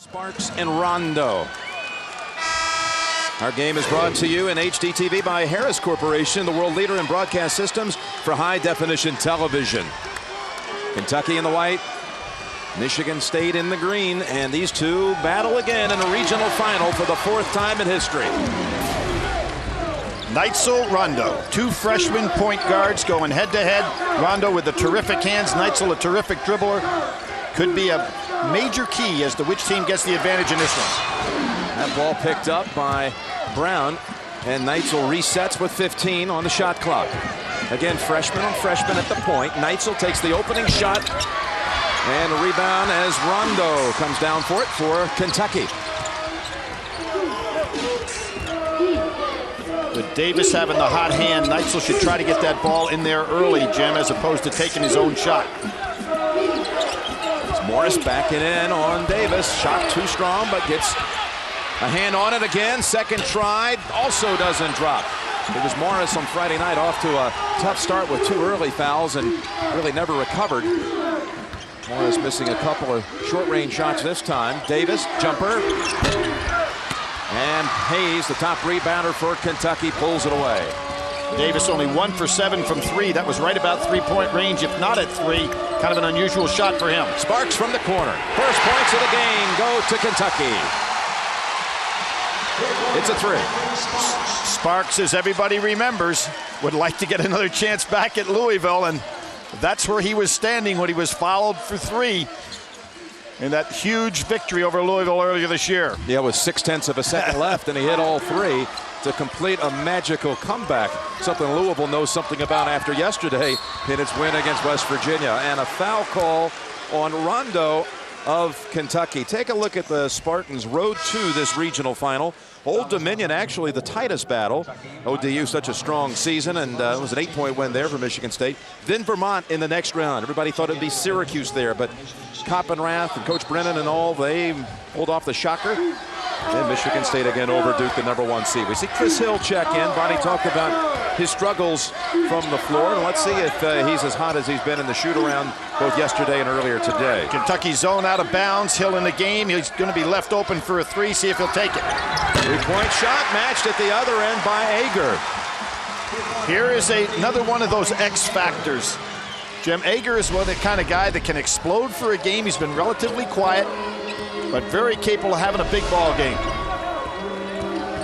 Sparks and Rondo. Our game is brought to you in HDTV by Harris Corporation, the world leader in broadcast systems for high-definition television. Kentucky in the white, Michigan State in the green, and these two battle again in a regional final for the fourth time in history. Neitzel, Rondo, two freshman point guards going head-to-head. Rondo with the terrific hands, Neitzel a terrific dribbler. Could be a major key as to which team gets the advantage in this one. That ball picked up by Brown, and Neitzel resets with 15 on the shot clock. Again, freshman on freshman at the point. Neitzel takes the opening shot, and a rebound as Rondo comes down for it for Kentucky. With Davis having the hot hand, Neitzel should try to get that ball in there early, Jim, as opposed to taking his own shot. Morris backing in on Davis. Shot too strong, but gets a hand on it again. Second try, also doesn't drop. It was Morris on Friday night off to a tough start with two early fouls and really never recovered. Morris missing a couple of short-range shots this time. Davis, jumper. And Hayes, the top rebounder for Kentucky, pulls it away. Davis only 1 for 7 from three. That was right about three-point range, if not at three. Kind of an unusual shot for him. Sparks from the corner. First points of the game go to Kentucky. It's a three. Sparks, as everybody remembers, would like to get another chance back at Louisville, and that's where he was standing when he was fouled for three in that huge victory over Louisville earlier this year. Yeah, with 0.6 of a second left, and he hit all three to complete a magical comeback. Something Louisville knows something about after yesterday in its win against West Virginia. And a foul call on Rondo of Kentucky. Take a look at the Spartans' road to this regional final. Old Dominion, actually the tightest battle. ODU, such a strong season, and it was an 8-point win there for Michigan State. Then Vermont in the next round. Everybody thought it'd be Syracuse there, but Coppenrath and Coach Brennan and all, they pulled off the shocker. And Michigan State again over Duke, the #1 seed. We see Chris Hill check in. Bonnie talked about his struggles from the floor, and let's see if he's as hot as he's been in the shoot-around both yesterday and earlier today. Kentucky zone out of bounds. Hill in the game. He's going to be left open for a three. See if he'll take it. Three-point shot matched at the other end by Ager. Here is another one of those X factors. Jim, Ager is one of the kind of guy that can explode for a game. He's been relatively quiet, but very capable of having a big ball game.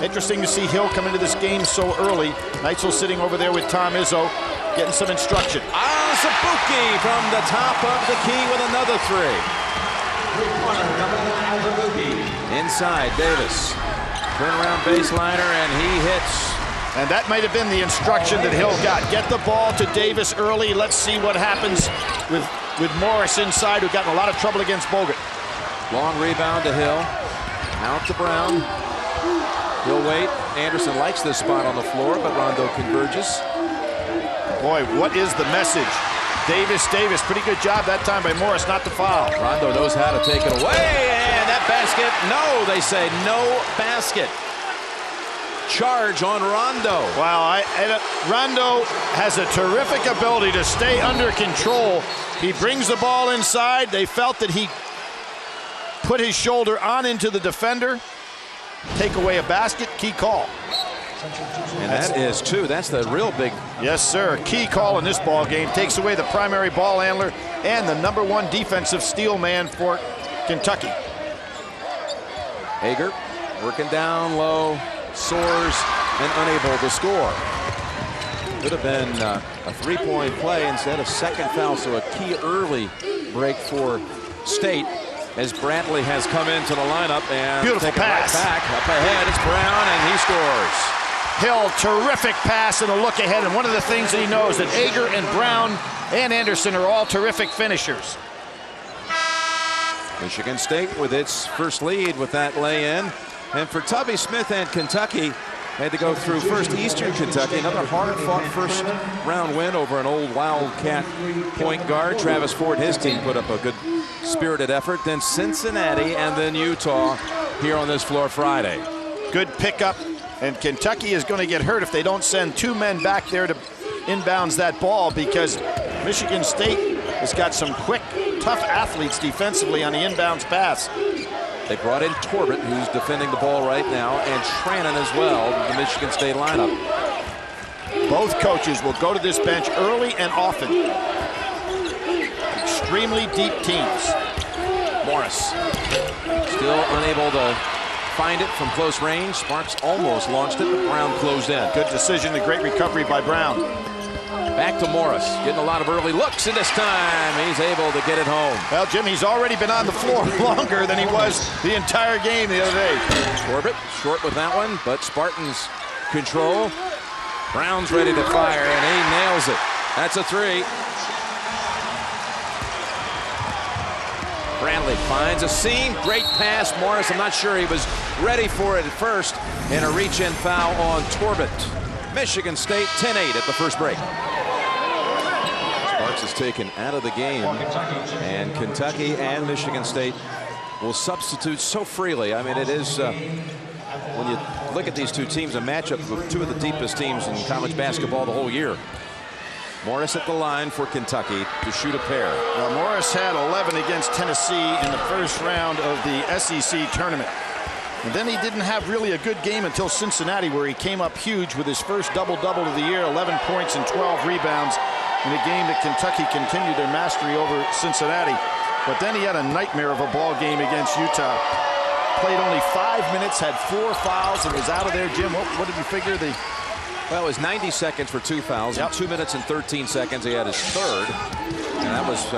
Interesting to see Hill come into this game so early. Neitzel sitting over there with Tom Izzo, getting some instruction. Azubuike from the top of the key with another three. Inside, Davis. Turnaround baseliner, and he hits. And that might have been the instruction that Hill got. Get the ball to Davis early. Let's see what happens with Morris inside, who got in a lot of trouble against Bogut. Long rebound to Hill. Out to Brown. He'll wait. Anderson likes this spot on the floor, but Rondo converges. Boy, what is the message? Davis. Pretty good job that time by Morris not to foul. Rondo knows how to take it away, and that basket, no, they say no basket. Charge on Rondo. Wow, Rondo has a terrific ability to stay under control. He brings the ball inside. They felt that he put his shoulder on into the defender. Take away a basket, key call. And that is two. That's the real big. Yes, sir. Key call in this ball game. Takes away the primary ball handler and the #1 defensive steal man for Kentucky. Ager working down low, soars, and unable to score. Could have been a three-point play instead of second foul, so a key early break for State as Brantley has come into the lineup and beautiful pass. Right back up ahead. It's Brown, and he scores. Hill, terrific pass and a look ahead, and one of the things that he knows that Ager and Brown and Anderson are all terrific finishers. Michigan State with its first lead with that lay-in. And for Tubby Smith and Kentucky, had to go through first Eastern Kentucky, another hard-fought first-round win over an old Wildcat point guard. Travis Ford, his team, put up a good spirited effort. Then Cincinnati and then Utah here on this floor Friday. Good pickup, and Kentucky is going to get hurt if they don't send two men back there to inbounds that ball, because Michigan State has got some quick, tough athletes defensively on the inbounds pass. They brought in Torbett, who's defending the ball right now, and Trannon as well, the Michigan State lineup. Both coaches will go to this bench early and often. Extremely deep teams. Morris still unable to find it from close range. Sparks almost launched it, but Brown closed in. Good decision, a great recovery by Brown. Back to Morris, getting a lot of early looks, and this time he's able to get it home. Well, Jim, he's already been on the floor longer than he was the entire game the other day. Torbett short with that one, but Spartans control. Brown's ready to fire, and he nails it. That's a three. Brantley finds a seam. Great pass. Morris, I'm not sure he was ready for it at first. And a reach-in foul on Torbett. Michigan State 10-8 at the first break. Sparks is taken out of the game. And Kentucky and Michigan State will substitute so freely. I mean, it is, when you look at these two teams, a matchup of two of the deepest teams in college basketball the whole year. Morris at the line for Kentucky to shoot a pair. Well, Morris had 11 against Tennessee in the first round of the SEC tournament. And then he didn't have really a good game until Cincinnati, where he came up huge with his first double-double of the year, 11 points and 12 rebounds in a game that Kentucky continued their mastery over Cincinnati. But then he had a nightmare of a ball game against Utah. Played only 5 minutes, had 4 fouls, and was out of there. Jim, what did you figure? Well, it was 90 seconds for 2 fouls. Yep. In 2 minutes and 13 seconds, he had his third. And that was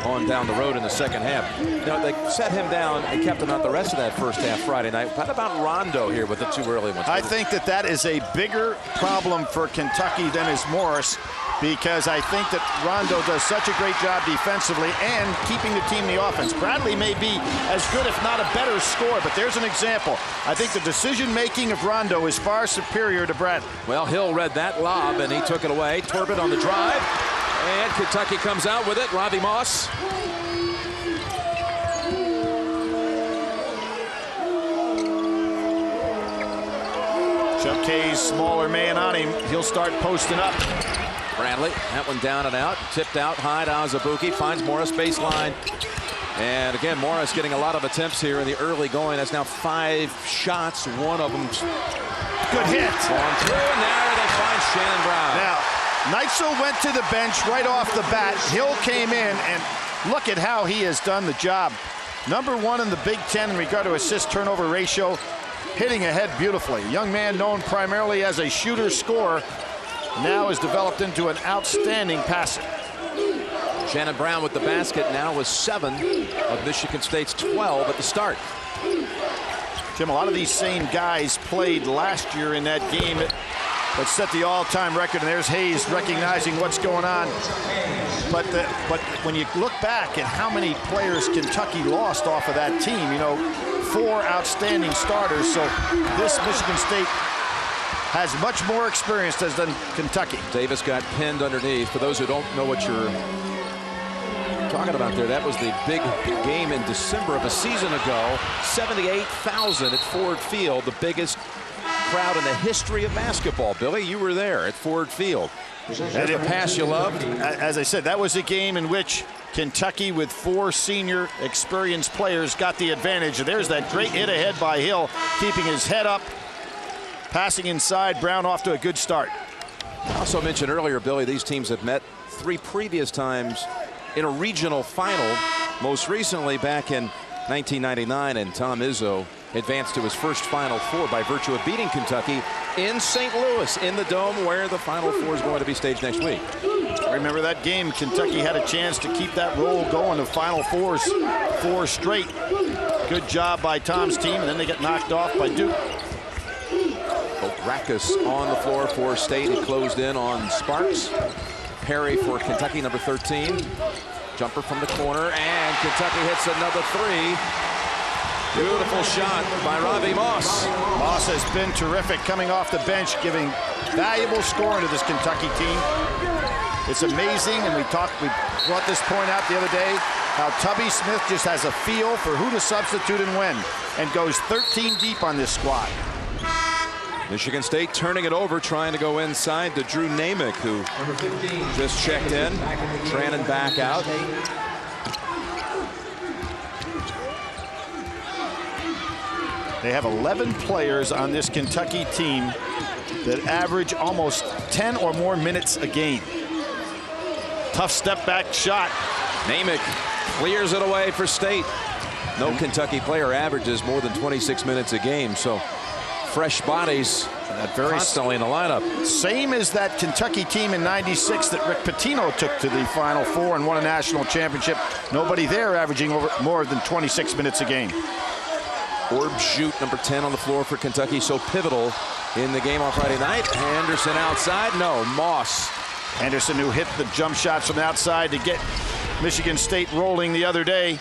on down the road in the second half. Now, they set him down and kept him out the rest of that first half Friday night. What about Rondo here with the 2 early ones? I think that is a bigger problem for Kentucky than is Morris, because I think that Rondo does such a great job defensively and keeping the team in the offense. Bradley may be as good, if not a better scorer, but there's an example. I think the decision-making of Rondo is far superior to Bradley. Well, Hill read that lob, and he took it away. Torbett on the drive, and Kentucky comes out with it. Robbie Moss. Chuck K's smaller man on him. He'll start posting up. Brantley, that one down and out. Tipped out high to Azubuike. Finds Morris baseline. And again, Morris getting a lot of attempts here in the early going. That's now 5 shots. One of them good hit. On through, and there they find Shannon Brown. Now, Neitzel went to the bench right off the bat. Hill came in, and look at how he has done the job. #1 in the Big Ten in regard to assist-turnover ratio. Hitting ahead beautifully. A young man known primarily as a shooter-scorer now has developed into an outstanding passer. Shannon Brown with the basket now with 7 of Michigan State's 12 at the start. Jim, a lot of these same guys played last year in that game that set the all-time record, and there's Hayes recognizing what's going on. But when you look back at how many players Kentucky lost off of that team, you know, 4 outstanding starters. So this Michigan State has much more experience than Kentucky. Davis got pinned underneath. For those who don't know what you're talking about there, that was the big game in December of a season ago. 78,000 at Ford Field, the biggest crowd in the history of basketball. Billy, you were there at Ford Field. That's the pass you loved. As I said, that was a game in which Kentucky, with 4 senior experienced players, got the advantage. There's that great hit ahead by Hill, keeping his head up, passing inside. Brown off to a good start. I also mentioned earlier, Billy, these teams have met 3 previous times in a regional final, most recently back in 1999, and Tom Izzo advanced to his first Final Four by virtue of beating Kentucky in St. Louis in the Dome, where the Final Four is going to be staged next week. Remember that game? Kentucky had a chance to keep that roll going to Final Fours, 4 straight. Good job by Tom's team, and then they get knocked off by Duke. Rackus on the floor for State. He closed in on Sparks. Perry for Kentucky, number 13. Jumper from the corner, and Kentucky hits another 3. Beautiful shot by Robbie Moss. Moss has been terrific coming off the bench, giving valuable scoring to this Kentucky team. It's amazing, and we brought this point out the other day, how Tubby Smith just has a feel for who to substitute and when, and goes 13 deep on this squad. Michigan State turning it over, trying to go inside to Drew Namick, who just checked in. Trannon back out. They have 11 players on this Kentucky team that average almost 10 or more minutes a game. Tough step back shot. Namath clears it away for State. No Kentucky player averages more than 26 minutes a game, so fresh bodies constantly in the lineup. Same as that Kentucky team in '96 that Rick Pitino took to the Final Four and won a national championship. Nobody there averaging over more than 26 minutes a game. Orb Jute, number 10 on the floor for Kentucky, so pivotal in the game on Friday night. Anderson outside, no, Moss. Anderson, who hit the jump shots from the outside to get Michigan State rolling the other day,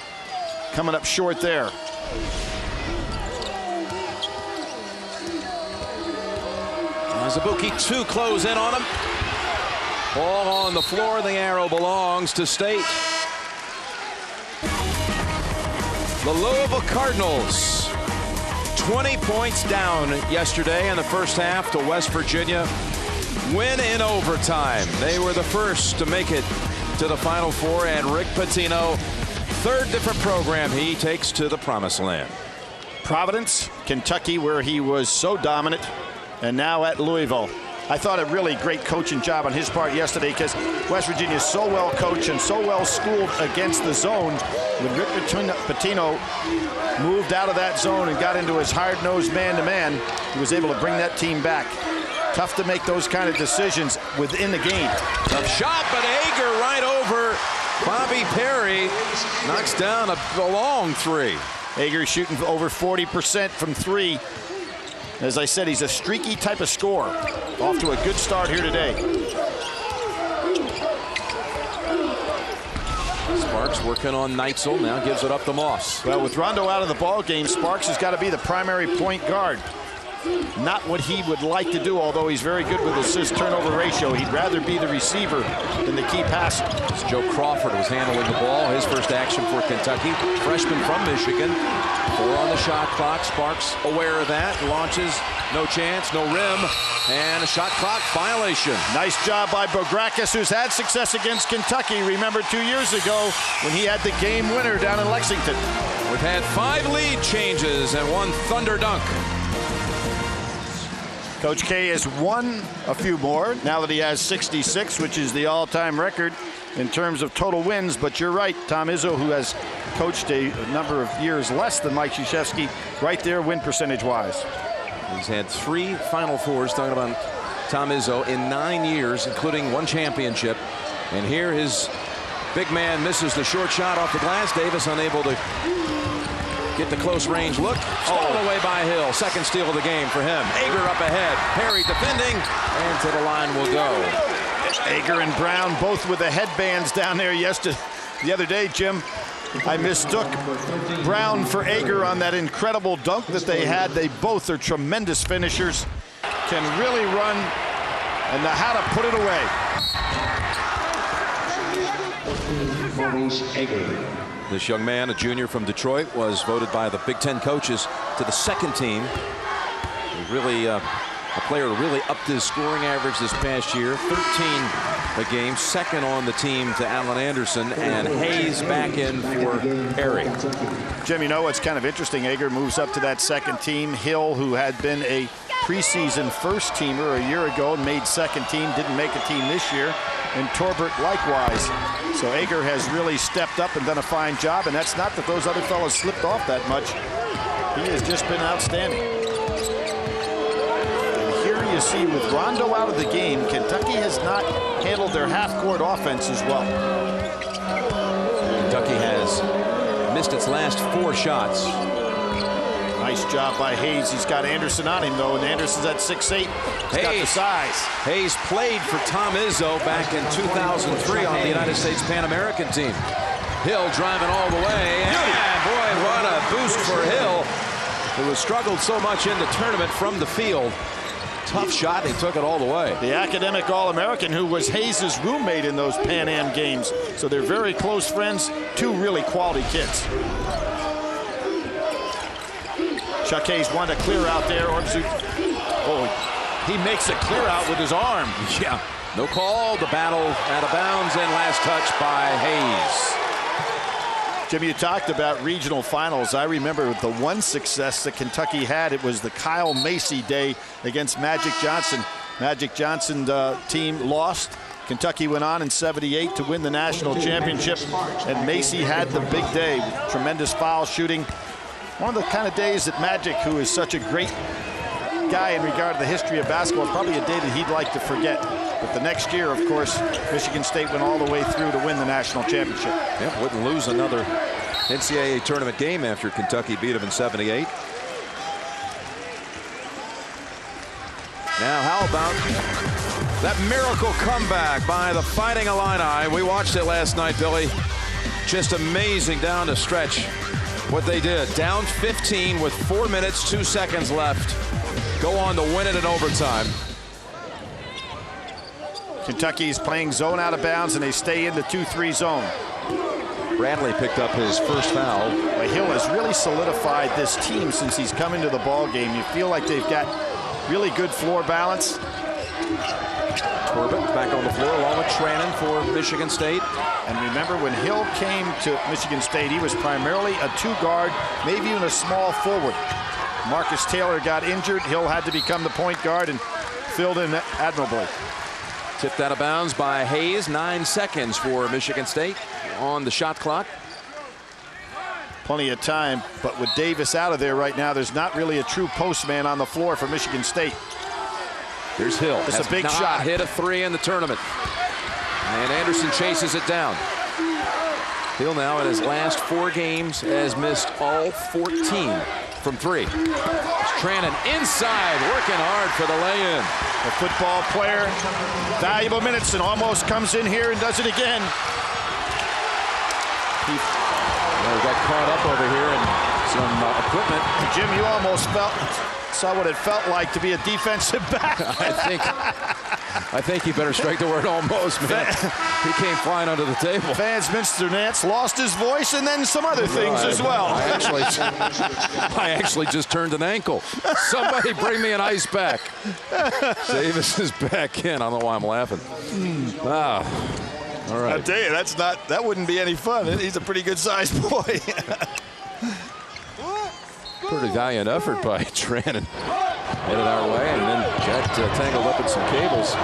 coming up short there. Azubuike, 2 close in on him. Ball on the floor, the arrow belongs to State. The Louisville Cardinals, 20 points down yesterday in the first half to West Virginia. Win in overtime. They were the first to make it to the Final Four, and Rick Pitino, third different program he takes to the promised land. Providence, Kentucky, where he was so dominant, and now at Louisville. I thought a really great coaching job on his part yesterday, because West Virginia is so well coached and so well schooled against the zone. When Rick Pitino moved out of that zone and got into his hard-nosed man-to-man, he was able to bring that team back. Tough to make those kind of decisions within the game. Tough shot, but Ager right over Bobby Perry. Knocks down a long 3. Ager shooting over 40% from 3. As I said, he's a streaky type of scorer. Off to a good start here today. Sparks working on Neitzel, now gives it up to Moss. Well, with Rondo out of the ball game, Sparks has got to be the primary point guard. Not what he would like to do, although he's very good with assist-turnover ratio. He'd rather be the receiver than the key passer. As Joe Crawford was handling the ball, his first action for Kentucky. Freshman from Michigan. 4 on the shot clock. Sparks aware of that. Launches, no chance, no rim, and a shot clock violation. Nice job by Bograkis, who's had success against Kentucky. Remember 2 years ago when he had the game winner down in Lexington. We've had 5 lead changes and 1 thunder dunk. Coach K has won a few more now that he has 66, which is the all-time record in terms of total wins. But you're right, Tom Izzo, who has coached a number of years less than Mike Krzyzewski, right there win percentage-wise. He's had 3 Final Fours, talking about Tom Izzo, in 9 years, including 1 championship. And here his big man misses the short shot off the glass. Davis unable to get the close range look. Stolen away by Hill. Second steal of the game for him. Ager up ahead. Perry defending, and to the line will go. Ager and Brown both with the headbands down there the other day, Jim. I mistook Brown for Ager on that incredible dunk that they had. They both are tremendous finishers. Can really run and know how to put it away. This young man, a junior from Detroit, was voted by the Big Ten coaches to the second team. Really, a player who really upped his scoring average this past year. 13 a game, second on the team to Allen Anderson, and Hayes back in for Perry. Jim, you know what's kind of interesting? Ager moves up to that second team. Hill, who had been a preseason first teamer a year ago and made second team, didn't make a team this year, and Torbert likewise. So Ager has really stepped up and done a fine job, and that's not that those other fellows slipped off that much. He has just been outstanding. And here you see, with Rondo out of the game, Kentucky has not handled their half-court offense as well. Kentucky has missed its last 4 shots. Nice job by Hayes. He's got Anderson on him, though, and Anderson's at 6'8". He's got the size. Hayes played for Tom Izzo back in 2003 on the United States Pan American team. Hill driving all the way, and boy, what a boost for Hill, who has struggled so much in the tournament from the field. Tough shot, he took it all the way. The academic All-American who was Hayes' roommate in those Pan Am games. So they're very close friends, 2 really quality kids. Chuck Hayes wanted to clear out there. Oh, he makes a clear out with his arm. Yeah, no call. The battle out of bounds, and last touch by Hayes. Jim, you talked about regional finals. I remember the one success that Kentucky had. It was the Kyle Macy day against Magic Johnson. Magic Johnson team lost. Kentucky went on in '78 to win the national championship, and Macy had the big day. Tremendous foul shooting. One of the kind of days that Magic, who is such a great guy in regard to the history of basketball, probably a day that he'd like to forget. But the next year, of course, Michigan State went all the way through to win the national championship. Yeah, wouldn't lose another NCAA tournament game after Kentucky beat them in '78. Now, how about that miracle comeback by the Fighting Illini? We watched it last night, Billy. Just amazing down the stretch what they did. Down 15 with 4 minutes, 2 seconds left. Go on to win it in overtime. Kentucky's playing zone out of bounds, and they stay in the 2-3 zone. Bradley picked up his first foul. Well, Hill has really solidified this team since he's come into the ball game. You feel like they've got really good floor balance. Corbett back on the floor along with Trannon for Michigan State. And remember, when Hill came to Michigan State, he was primarily a 2-guard, maybe even a small forward. Marcus Taylor got injured. Hill had to become the point guard and filled in admirably. Tipped out of bounds by Hayes. 9 seconds for Michigan State on the shot clock. Plenty of time, but with Davis out of there right now, there's not really a true postman on the floor for Michigan State. Here's Hill. It's a big shot. Hit a 3 in the tournament. And Anderson chases it down. Hill now in his last 4 games has missed all 14 from 3. Trannon inside, working hard for the lay-in. A football player, valuable minutes, and almost comes in here and does it again. He got caught up over here in some equipment. Jim, you almost saw what it felt like to be a defensive back. I think he better strike the word almost, man. He came flying under the table. Vance Minster Nance lost his voice and then some other things as well. I actually just turned an ankle. Somebody bring me an ice pack. Davis is back in. I don't know why I'm laughing. All right. I'll tell you, that wouldn't be any fun. He's a pretty good sized boy. Pretty valiant effort by Trannon. Headed our way and then got tangled up in some cables.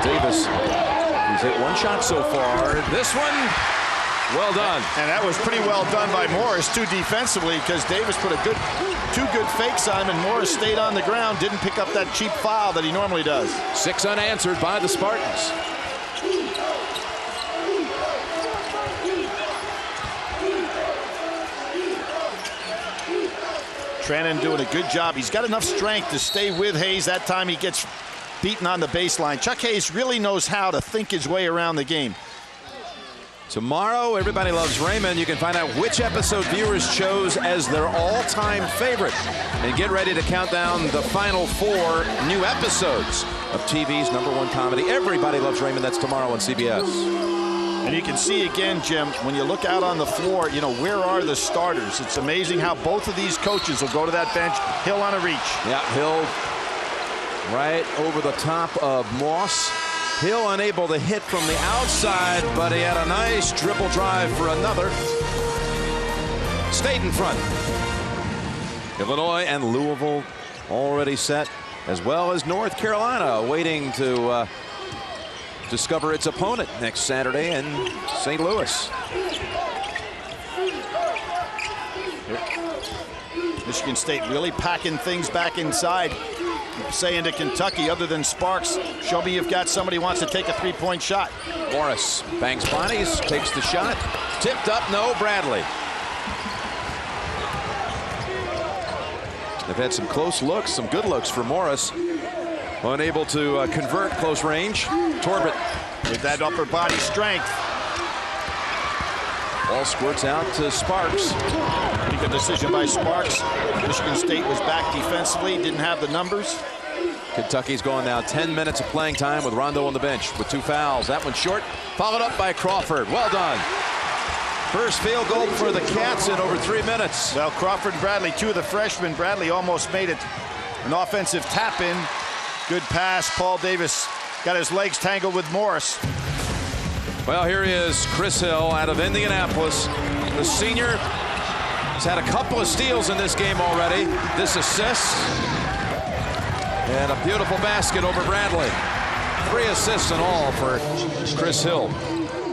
Davis, he's hit 1 shot so far. This one, well done. And that was pretty well done by Morris, too, defensively, because Davis put two good fakes on him, and Morris stayed on the ground, didn't pick up that cheap foul that he normally does. 6 unanswered by the Spartans. Trannon doing a good job. He's got enough strength to stay with Hayes. That time he gets beaten on the baseline. Chuck Hayes really knows how to think his way around the game. Tomorrow, Everybody Loves Raymond. You can find out which episode viewers chose as their all-time favorite. And get ready to count down the final 4 new episodes of TV's #1 comedy, Everybody Loves Raymond. That's tomorrow on CBS. And you can see again, Jim, when you look out on the floor, you know, where are the starters? It's amazing how both of these coaches will go to that bench. Hill on a reach. Yeah, Hill right over the top of Moss. Hill unable to hit from the outside, but he had a nice dribble drive for another. Stayed in front. Illinois and Louisville already set, as well as North Carolina waiting to discover its opponent next Saturday in St. Louis. Michigan State really packing things back inside. Saying to Kentucky, other than Sparks, show me you've got somebody who wants to take a 3-point shot. Morris banks bodies, takes the shot. Tipped up, no, Bradley. They've had some close looks, some good looks for Morris. Unable to convert close range. Torbett with that upper body strength. Ball squirts out to Sparks. Pretty good decision by Sparks. Michigan State was back defensively, didn't have the numbers. Kentucky's going now 10 minutes of playing time with Rondo on the bench with 2 fouls. That one short, followed up by Crawford. Well done. First field goal for the Cats in over 3 minutes. Well, Crawford and Bradley, 2 of the freshmen. Bradley almost made it an offensive tap-in. Good pass. Paul Davis got his legs tangled with Morris. Well, here is Chris Hill out of Indianapolis. The senior has had a couple of steals in this game already. This assist. And a beautiful basket over Bradley. 3 assists in all for Chris Hill.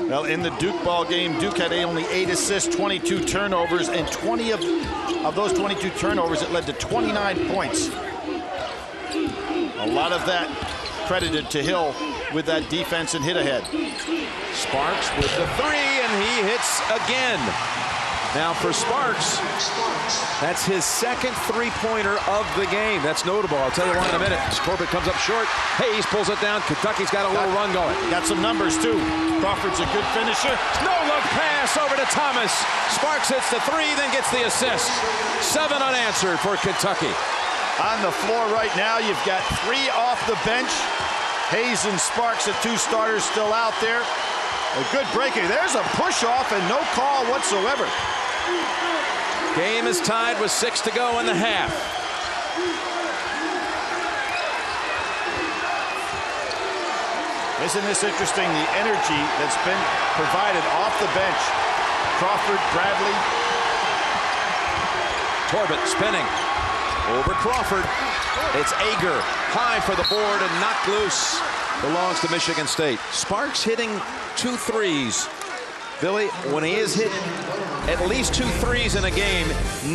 Well, in the Duke ball game, Duke had only 8 assists, 22 turnovers, and 20 of those 22 turnovers, it led to 29 points. A lot of that credited to Hill with that defense and hit ahead. Sparks with the 3, and he hits again. Now for Sparks, that's his second 3-pointer of the game. That's notable. I'll tell you why in a minute. Corbett comes up short. Hayes pulls it down. Kentucky's got a little run going. Got some numbers, too. Crawford's a good finisher. No-look pass over to Thomas. Sparks hits the 3, then gets the assist. 7 unanswered for Kentucky. On the floor right now, you've got 3 off the bench. Hayes and Sparks, the 2 starters, still out there. A good breaking. There's a push-off and no call whatsoever. Game is tied with 6 to go in the half. Isn't this interesting, the energy that's been provided off the bench? Crawford, Bradley. Corbett spinning over Crawford. It's Ager high for the board and knocked loose. Belongs to Michigan State. Sparks hitting 2 threes. Billy, when he is hit at least 2 threes in a game,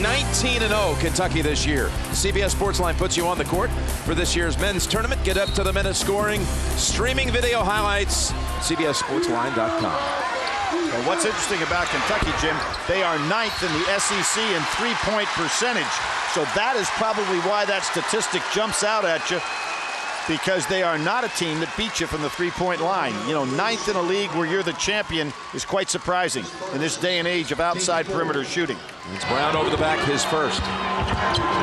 19-0 Kentucky this year. CBS Sports Line puts you on the court for this year's men's tournament. Get up to the minute scoring, streaming video highlights, CBSSportsLine.com. Well, what's interesting about Kentucky, Jim, they are 9th in the SEC in 3-point percentage. So that is probably why that statistic jumps out at you, because they are not a team that beats you from the 3-point line. You know, 9th in a league where you're the champion is quite surprising in this day and age of outside perimeter shooting. It's Brown over the back, his first.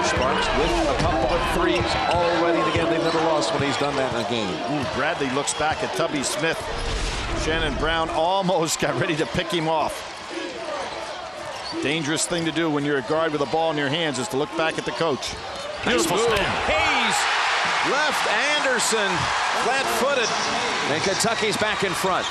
Sparks with a couple of 3s already. And again, they've never lost when he's done that in a game. Ooh, Bradley looks back at Tubby Smith. Shannon Brown almost got ready to pick him off. Dangerous thing to do when you're a guard with a ball in your hands is to look back at the coach. Beautiful move. Hayes left Anderson flat-footed, and Kentucky's back in front.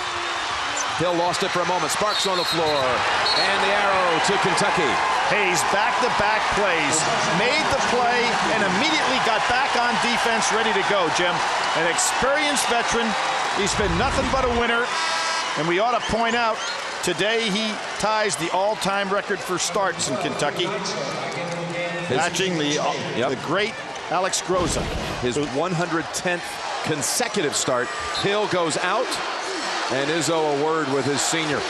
Hill lost it for a moment. Sparks on the floor, and the arrow to Kentucky. Hayes back-to-back plays, made the play, and immediately got back on defense, ready to go, Jim. An experienced veteran. He's been nothing but a winner, and we ought to point out, today he ties the all-time record for starts in Kentucky, matching the great Alex Groza. His 110th consecutive start. Hill goes out, and Izzo a word with his senior.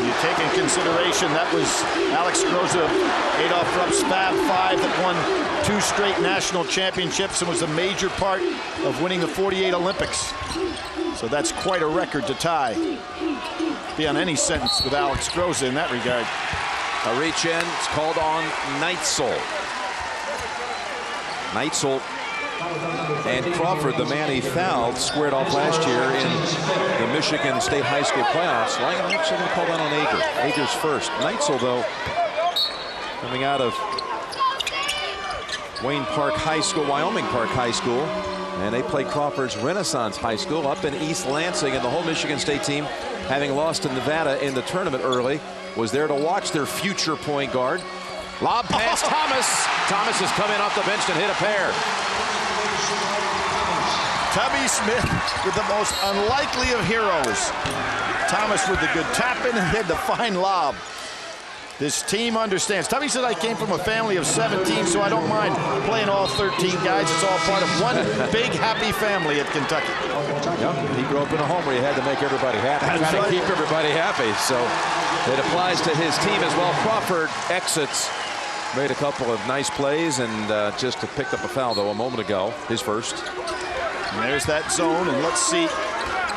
You take in consideration that was Alex Groza, Adolph Rupp's Fab Five that won 2 straight national championships and was a major part of winning the '48 Olympics. So that's quite a record to tie. Be on any sentence with Alex Groza in that regard. A reach in, it's called on Neitzel. Neitzel and Crawford, the man he fouled, squared off last year in the Michigan State High School playoffs. I'm actually going to call that on Ager. Ager's first. Neitzel, though, coming out of Wyoming Park High School, and they play Crawford's Renaissance High School up in East Lansing, and the whole Michigan State team, having lost to Nevada in the tournament early, was there to watch their future point guard. Lob pass, Thomas. Thomas has come in off the bench and hit a pair. Tubby Smith with the most unlikely of heroes. Thomas with the good tap in and hit the fine lob. This team understands. Tubby said, I came from a family of 17, so I don't mind playing all 13 guys. It's all part of one big happy family at Kentucky. Yep. He grew up in a home where you had to make everybody happy. That's Try right. to keep everybody happy. So it applies to his team as well. Crawford exits. Made a couple of nice plays and just picked up a foul, though, a moment ago. His first. And there's that zone, and let's see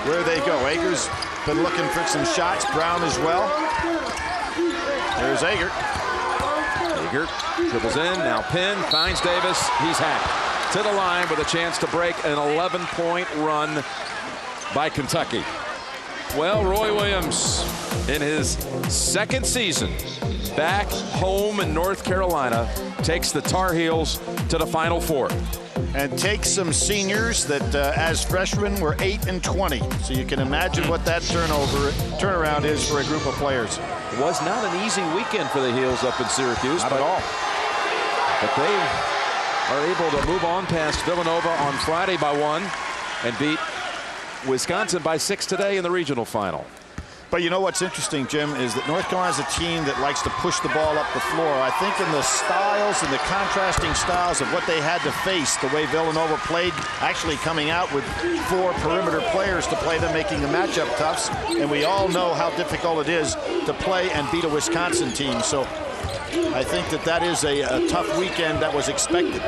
where they go. Ager's been looking for some shots. Brown as well. There's Ager. Ager dribbles in, now Penn, finds Davis. He's hacked to the line with a chance to break an 11-point run by Kentucky. Well, Roy Williams in his second season back home in North Carolina, takes the Tar Heels to the Final Four. And takes some seniors that as freshmen were 8 and 20. So you can imagine what that turnaround is for a group of players. It was not an easy weekend for the Heels up in Syracuse. Not at all. But they are able to move on past Villanova on Friday by 1 and beat Wisconsin by 6 today in the regional final. But you know what's interesting, Jim, is that North Carolina's a team that likes to push the ball up the floor. I think in the styles and the contrasting styles of what they had to face, the way Villanova played, actually coming out with 4 perimeter players to play them, making the matchup toughs. And we all know how difficult it is to play and beat a Wisconsin team. So I think that is a tough weekend that was expected.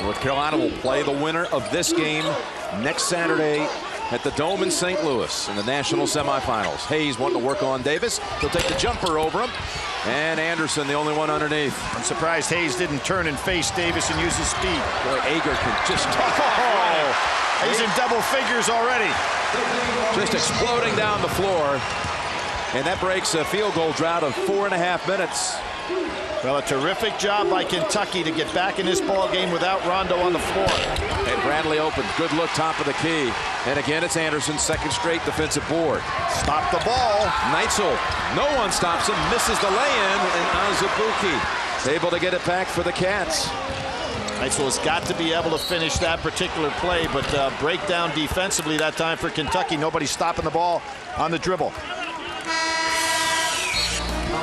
North Carolina will play the winner of this game next Saturday at the Dome in St. Louis in the national semifinals. Hayes wanting to work on Davis. He'll take the jumper over him. And Anderson, the only one underneath. I'm surprised Hayes didn't turn and face Davis and use his speed. Boy, Ager can just He's in double figures already. Just exploding down the floor. And that breaks a field goal drought of 4.5 minutes. Well, a terrific job by Kentucky to get back in this ball game without Rondo on the floor. And Bradley opens. Good look, top of the key. And again, it's Anderson's second straight defensive board. Stop the ball. Neitzel, no one stops him. Misses the lay-in, and Azubuike able to get it back for the Cats. Neitzel has got to be able to finish that particular play, but breakdown defensively that time for Kentucky. Nobody stopping the ball on the dribble.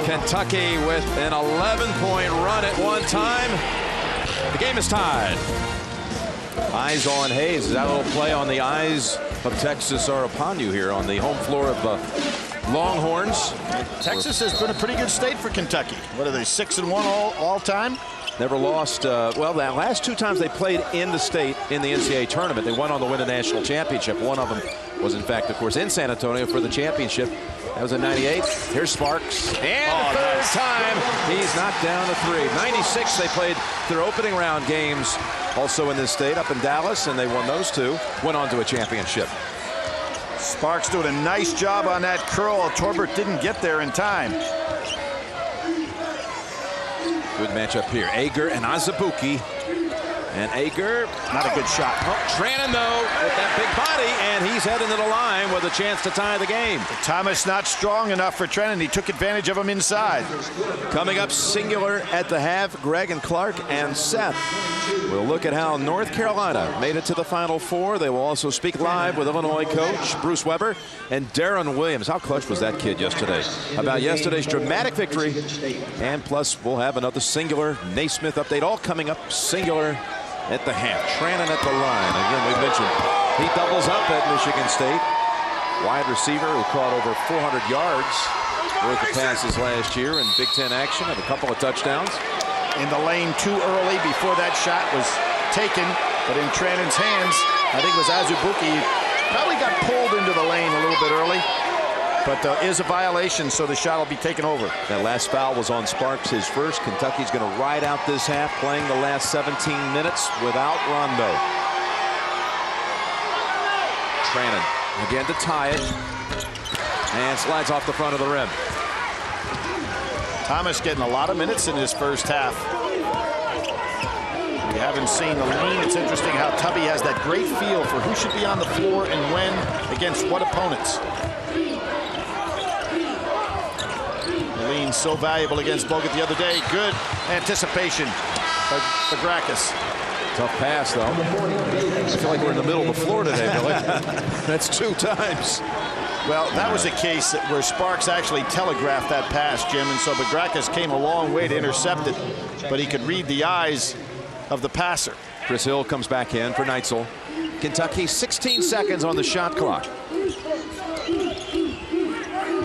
Kentucky with an 11-point run at one time. The game is tied. Eyes on Hayes. That little play on the eyes of Texas are upon you here on the home floor of the Longhorns. Texas has been a pretty good state for Kentucky. What are they, 6-1 all time? Never lost. Well, the last 2 times they played in the state in the NCAA tournament, they went on to win a national championship. One of them was, in fact, of course, in San Antonio for the championship. That was in '98. Here's Sparks. And the third time, he's knocked down a 3. '96, they played their opening round games also in this state up in Dallas, and they won those 2. Went on to a championship. Sparks doing a nice job on that curl. Torbert didn't get there in time. Good matchup here. Ager and Azubuike. And Ager, not a good shot. Oh, Trannon, though, with that big body, and he's heading to the line with a chance to tie the game. Thomas not strong enough for Trannon. He took advantage of him inside. Coming up singular at the half, Greg and Clark and Seth. We'll look at how North Carolina made it to the Final Four. They will also speak live with Illinois coach Bruce Weber and Darren Williams. How clutch was that kid yesterday? About yesterday's dramatic victory. And plus, we'll have another singular Naismith update, all coming up singular at the half. Trannon at the line. Again, we mentioned he doubles up at Michigan State. Wide receiver who caught over 400 yards worth of passes last year in Big Ten action, and a couple of touchdowns. In the lane too early before that shot was taken, but in Trannon's hands, I think it was Azubuike. Probably got pulled into the lane a little bit early, but is a violation, so the shot will be taken over. That last foul was on Sparks, his first. Kentucky's going to ride out this half, playing the last 17 minutes without Rondo. Trannon again to tie it, and slides off the front of the rim. Thomas getting a lot of minutes in his first half. We haven't seen the lean. It's interesting how Tubby has that great feel for who should be on the floor and when against what opponents. Lean so valuable against Bogut the other day. Good anticipation by Bagrakis. Tough pass, though. I feel like we're in the middle of the floor today, Billy. That's 2 times. Well, that was a case where Sparks actually telegraphed that pass, Jim, and so Bagrakis came a long way to intercept it, but he could read the eyes of the passer. Chris Hill comes back in for Neitzel. Kentucky 16 seconds on the shot clock.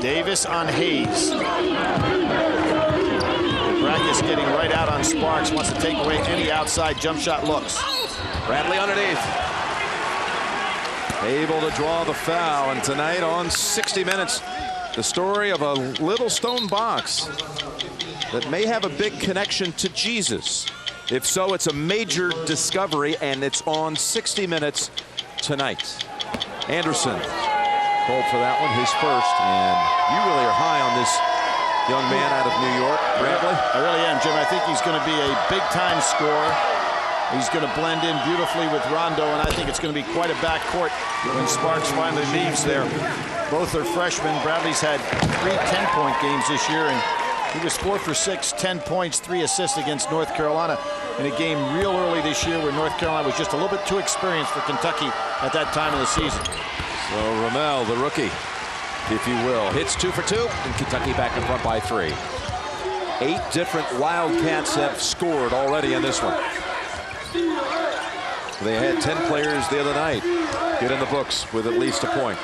Davis on Hayes. Bagrakis getting right out on Sparks, wants to take away any outside jump shot looks. Bradley underneath. Able to draw the foul, and tonight on 60 Minutes, the story of a little stone box that may have a big connection to Jesus. If so, it's a major discovery, and it's on 60 Minutes tonight. Anderson called for that one, his first, and you really are high on this young man out of New York, Bradley. I really am, Jim. I think he's going to be a big-time scorer. He's going to blend in beautifully with Rondo, and I think it's going to be quite a backcourt when Sparks finally leaves there. Both are freshmen. Bradley's had 3 10-point games this year, and he was 4 for 6, 10 points, 3 assists against North Carolina in a game real early this year where North Carolina was just a little bit too experienced for Kentucky at that time of the season. So Ramel, the rookie, if you will, hits 2 for 2, and Kentucky back in front by 3. 8 different Wildcats have scored already in this one. They had 10 players the other night get in the books with at least a point.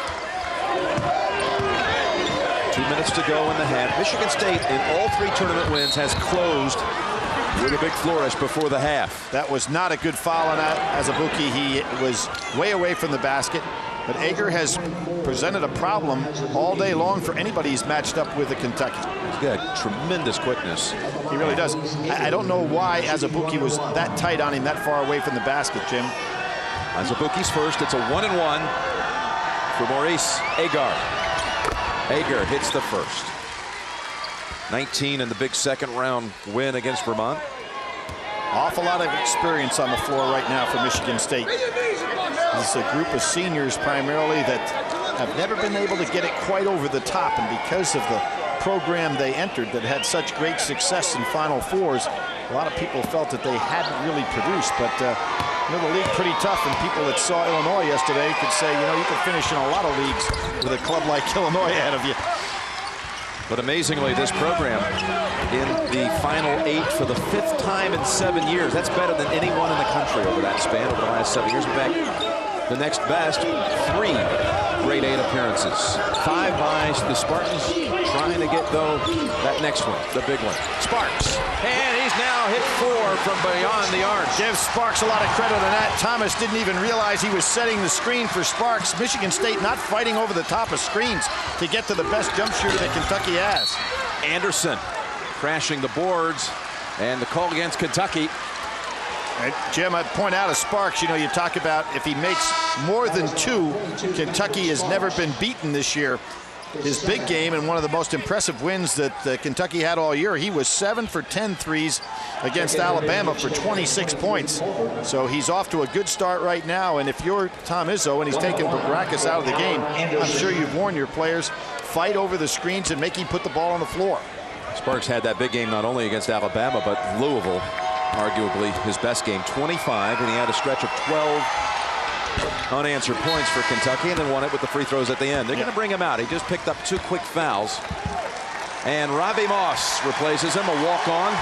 2 minutes to go in the half. Michigan State, in all 3 tournament wins, has closed with a big flourish before the half. That was not a good foul on Azubuike. He was way away from the basket. But Ager has presented a problem all day long for anybody he's matched up with at Kentucky. He's got tremendous quickness. He really does. I don't know why Azubuike was that tight on him that far away from the basket, Jim. Azubuike's first. It's a 1-and-1 for Maurice Agar. Agar hits the first. 19 in the big second round win against Vermont. Awful lot of experience on the floor right now for Michigan State. It's a group of seniors primarily that have never been able to get it quite over the top, and because of the program they entered that had such great success in Final Fours, a lot of people felt that they hadn't really produced. But you know, the league pretty tough, and people that saw Illinois yesterday could say, you know, you could finish in a lot of leagues with a club like Illinois ahead of you. But amazingly, this program in the Final 8 for the 5th time in 7 years. That's better than anyone in the country over that span over the last 7 years. In fact, the next best, 3 grade 8 appearances. 5 by the Spartans, trying to get, though, that next one, the big one. Sparks, and he's now hit 4 from beyond the arc. Give Sparks a lot of credit on that. Thomas didn't even realize he was setting the screen for Sparks. Michigan State not fighting over the top of screens to get to the best jump shooter that Kentucky has. Anderson crashing the boards, and the call against Kentucky. Jim, I'd point out as Sparks, you know, you talk about if he makes more than 2, Kentucky has never been beaten this year. His big game and one of the most impressive wins that Kentucky had all year, he was 7 for 10 threes against Alabama for 26 points. So he's off to a good start right now. And if you're Tom Izzo and he's taken Bograkis out of the game, I'm sure you've warned your players, fight over the screens and make him put the ball on the floor. Sparks had that big game not only against Alabama, but Louisville, arguably his best game, 25, and he had a stretch of 12 unanswered points for Kentucky, and then won it with the free throws at the end. They're going to bring him out. He just picked up 2 quick fouls. And Robbie Moss replaces him, a walk-on.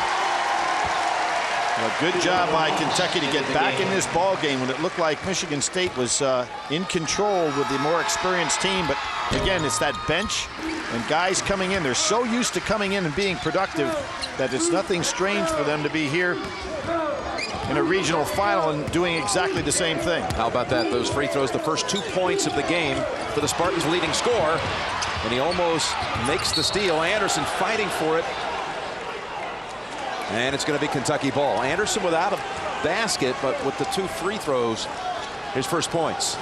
A good job by Kentucky to get back in this ball game when it looked like Michigan State was in control with the more experienced team. But again, it's that bench and guys coming in. They're so used to coming in and being productive that it's nothing strange for them to be here in a regional final and doing exactly the same thing. How about that? Those free throws, the first 2 points of the game for the Spartans' leading scorer. And he almost makes the steal. Anderson fighting for it. And it's going to be Kentucky ball. Anderson without a basket, but with the 2 free throws, his first points.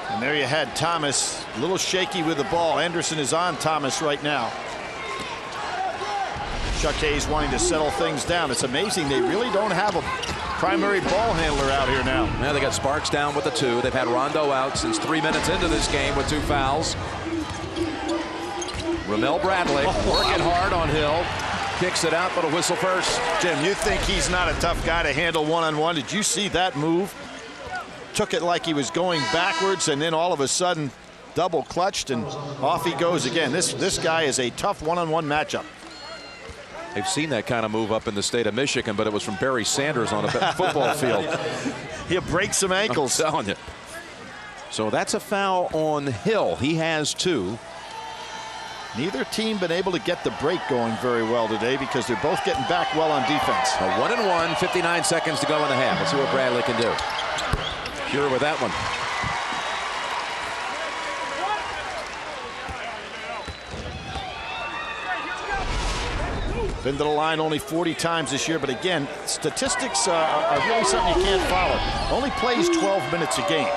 And there you had Thomas, a little shaky with the ball. Anderson is on Thomas right now. Chuck Hayes wanting to settle things down. It's amazing they really don't have a primary ball handler out here now. Now they got Sparks down with the 2. They've had Rondo out since 3 minutes into this game with 2 fouls. Ramel Bradley working hard on Hill. Kicks it out, but a whistle first. Jim, you think he's not a tough guy to handle one-on-one? Did you see that move? Took it like he was going backwards, and then all of a sudden double clutched, and off he goes again. This guy is a tough one-on-one matchup. They've seen that kind of move up in the state of Michigan, but it was from Barry Sanders on a football field. He'll break some ankles. I'm telling you. So that's a foul on Hill. He has 2. Neither team been able to get the break going very well today because they're both getting back well on defense. A 1-and-1, 59 seconds to go in the half. Let's see what Bradley can do. Pure with that one. Been to the line only 40 times this year, but again, statistics are really something you can't follow. Only plays 12 minutes a game.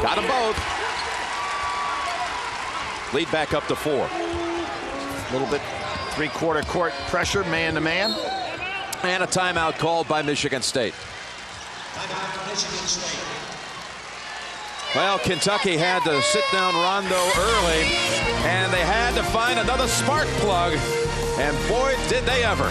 Got them both. Lead back up to 4. A little bit three-quarter court pressure, man-to-man. And a timeout called by Michigan State. Well, Kentucky had to sit down Rondo early, and they had to find another spark plug, and boy, did they ever.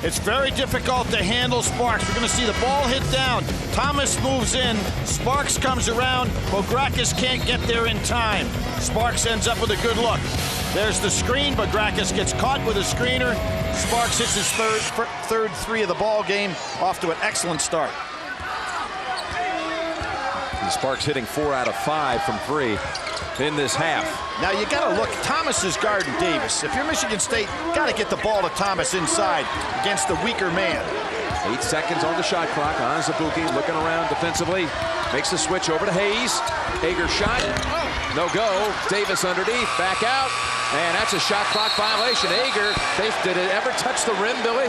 It's very difficult to handle Sparks. We're going to see the ball hit down. Thomas moves in. Sparks comes around. Bograkis can't get there in time. Sparks ends up with a good look. There's the screen. Bograkis gets caught with a screener. Sparks hits his third three of the ball game. Off to an excellent start. And Sparks hitting 4 out of 5 from 3 in this half. Now you got to look. Thomas is guarding Davis. If you're Michigan State, got to get the ball to Thomas inside against the weaker man. 8 seconds on the shot clock. Onzubuike looking around defensively. Makes the switch over to Hayes. Hager shot. No go. Davis underneath. Back out. And that's a shot clock violation. Hager, did it ever touch the rim, Billy?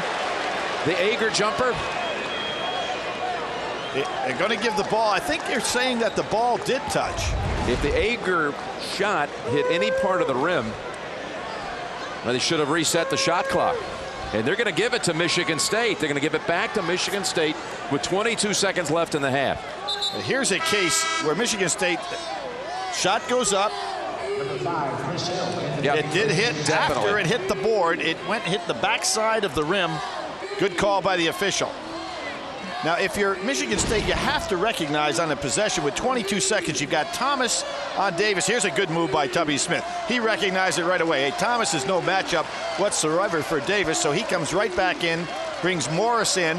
The Hager jumper. They're going to give the ball. I think they're saying that the ball did touch. If the Hager shot hit any part of the rim, well, they should have reset the shot clock. And they're going to give it to Michigan State. They're going to give it back to Michigan State with 22 seconds left in the half. Here's a case where Michigan State shot goes up. Yep. It did hit Definitely. After it hit the board. It hit the backside of the rim. Good call by the official. Now, if you're Michigan State, you have to recognize on a possession with 22 seconds, you've got Thomas on Davis. Here's a good move by Tubby Smith. He recognized it right away. Hey, Thomas is no matchup whatsoever for Davis, so he comes right back in, brings Morris in,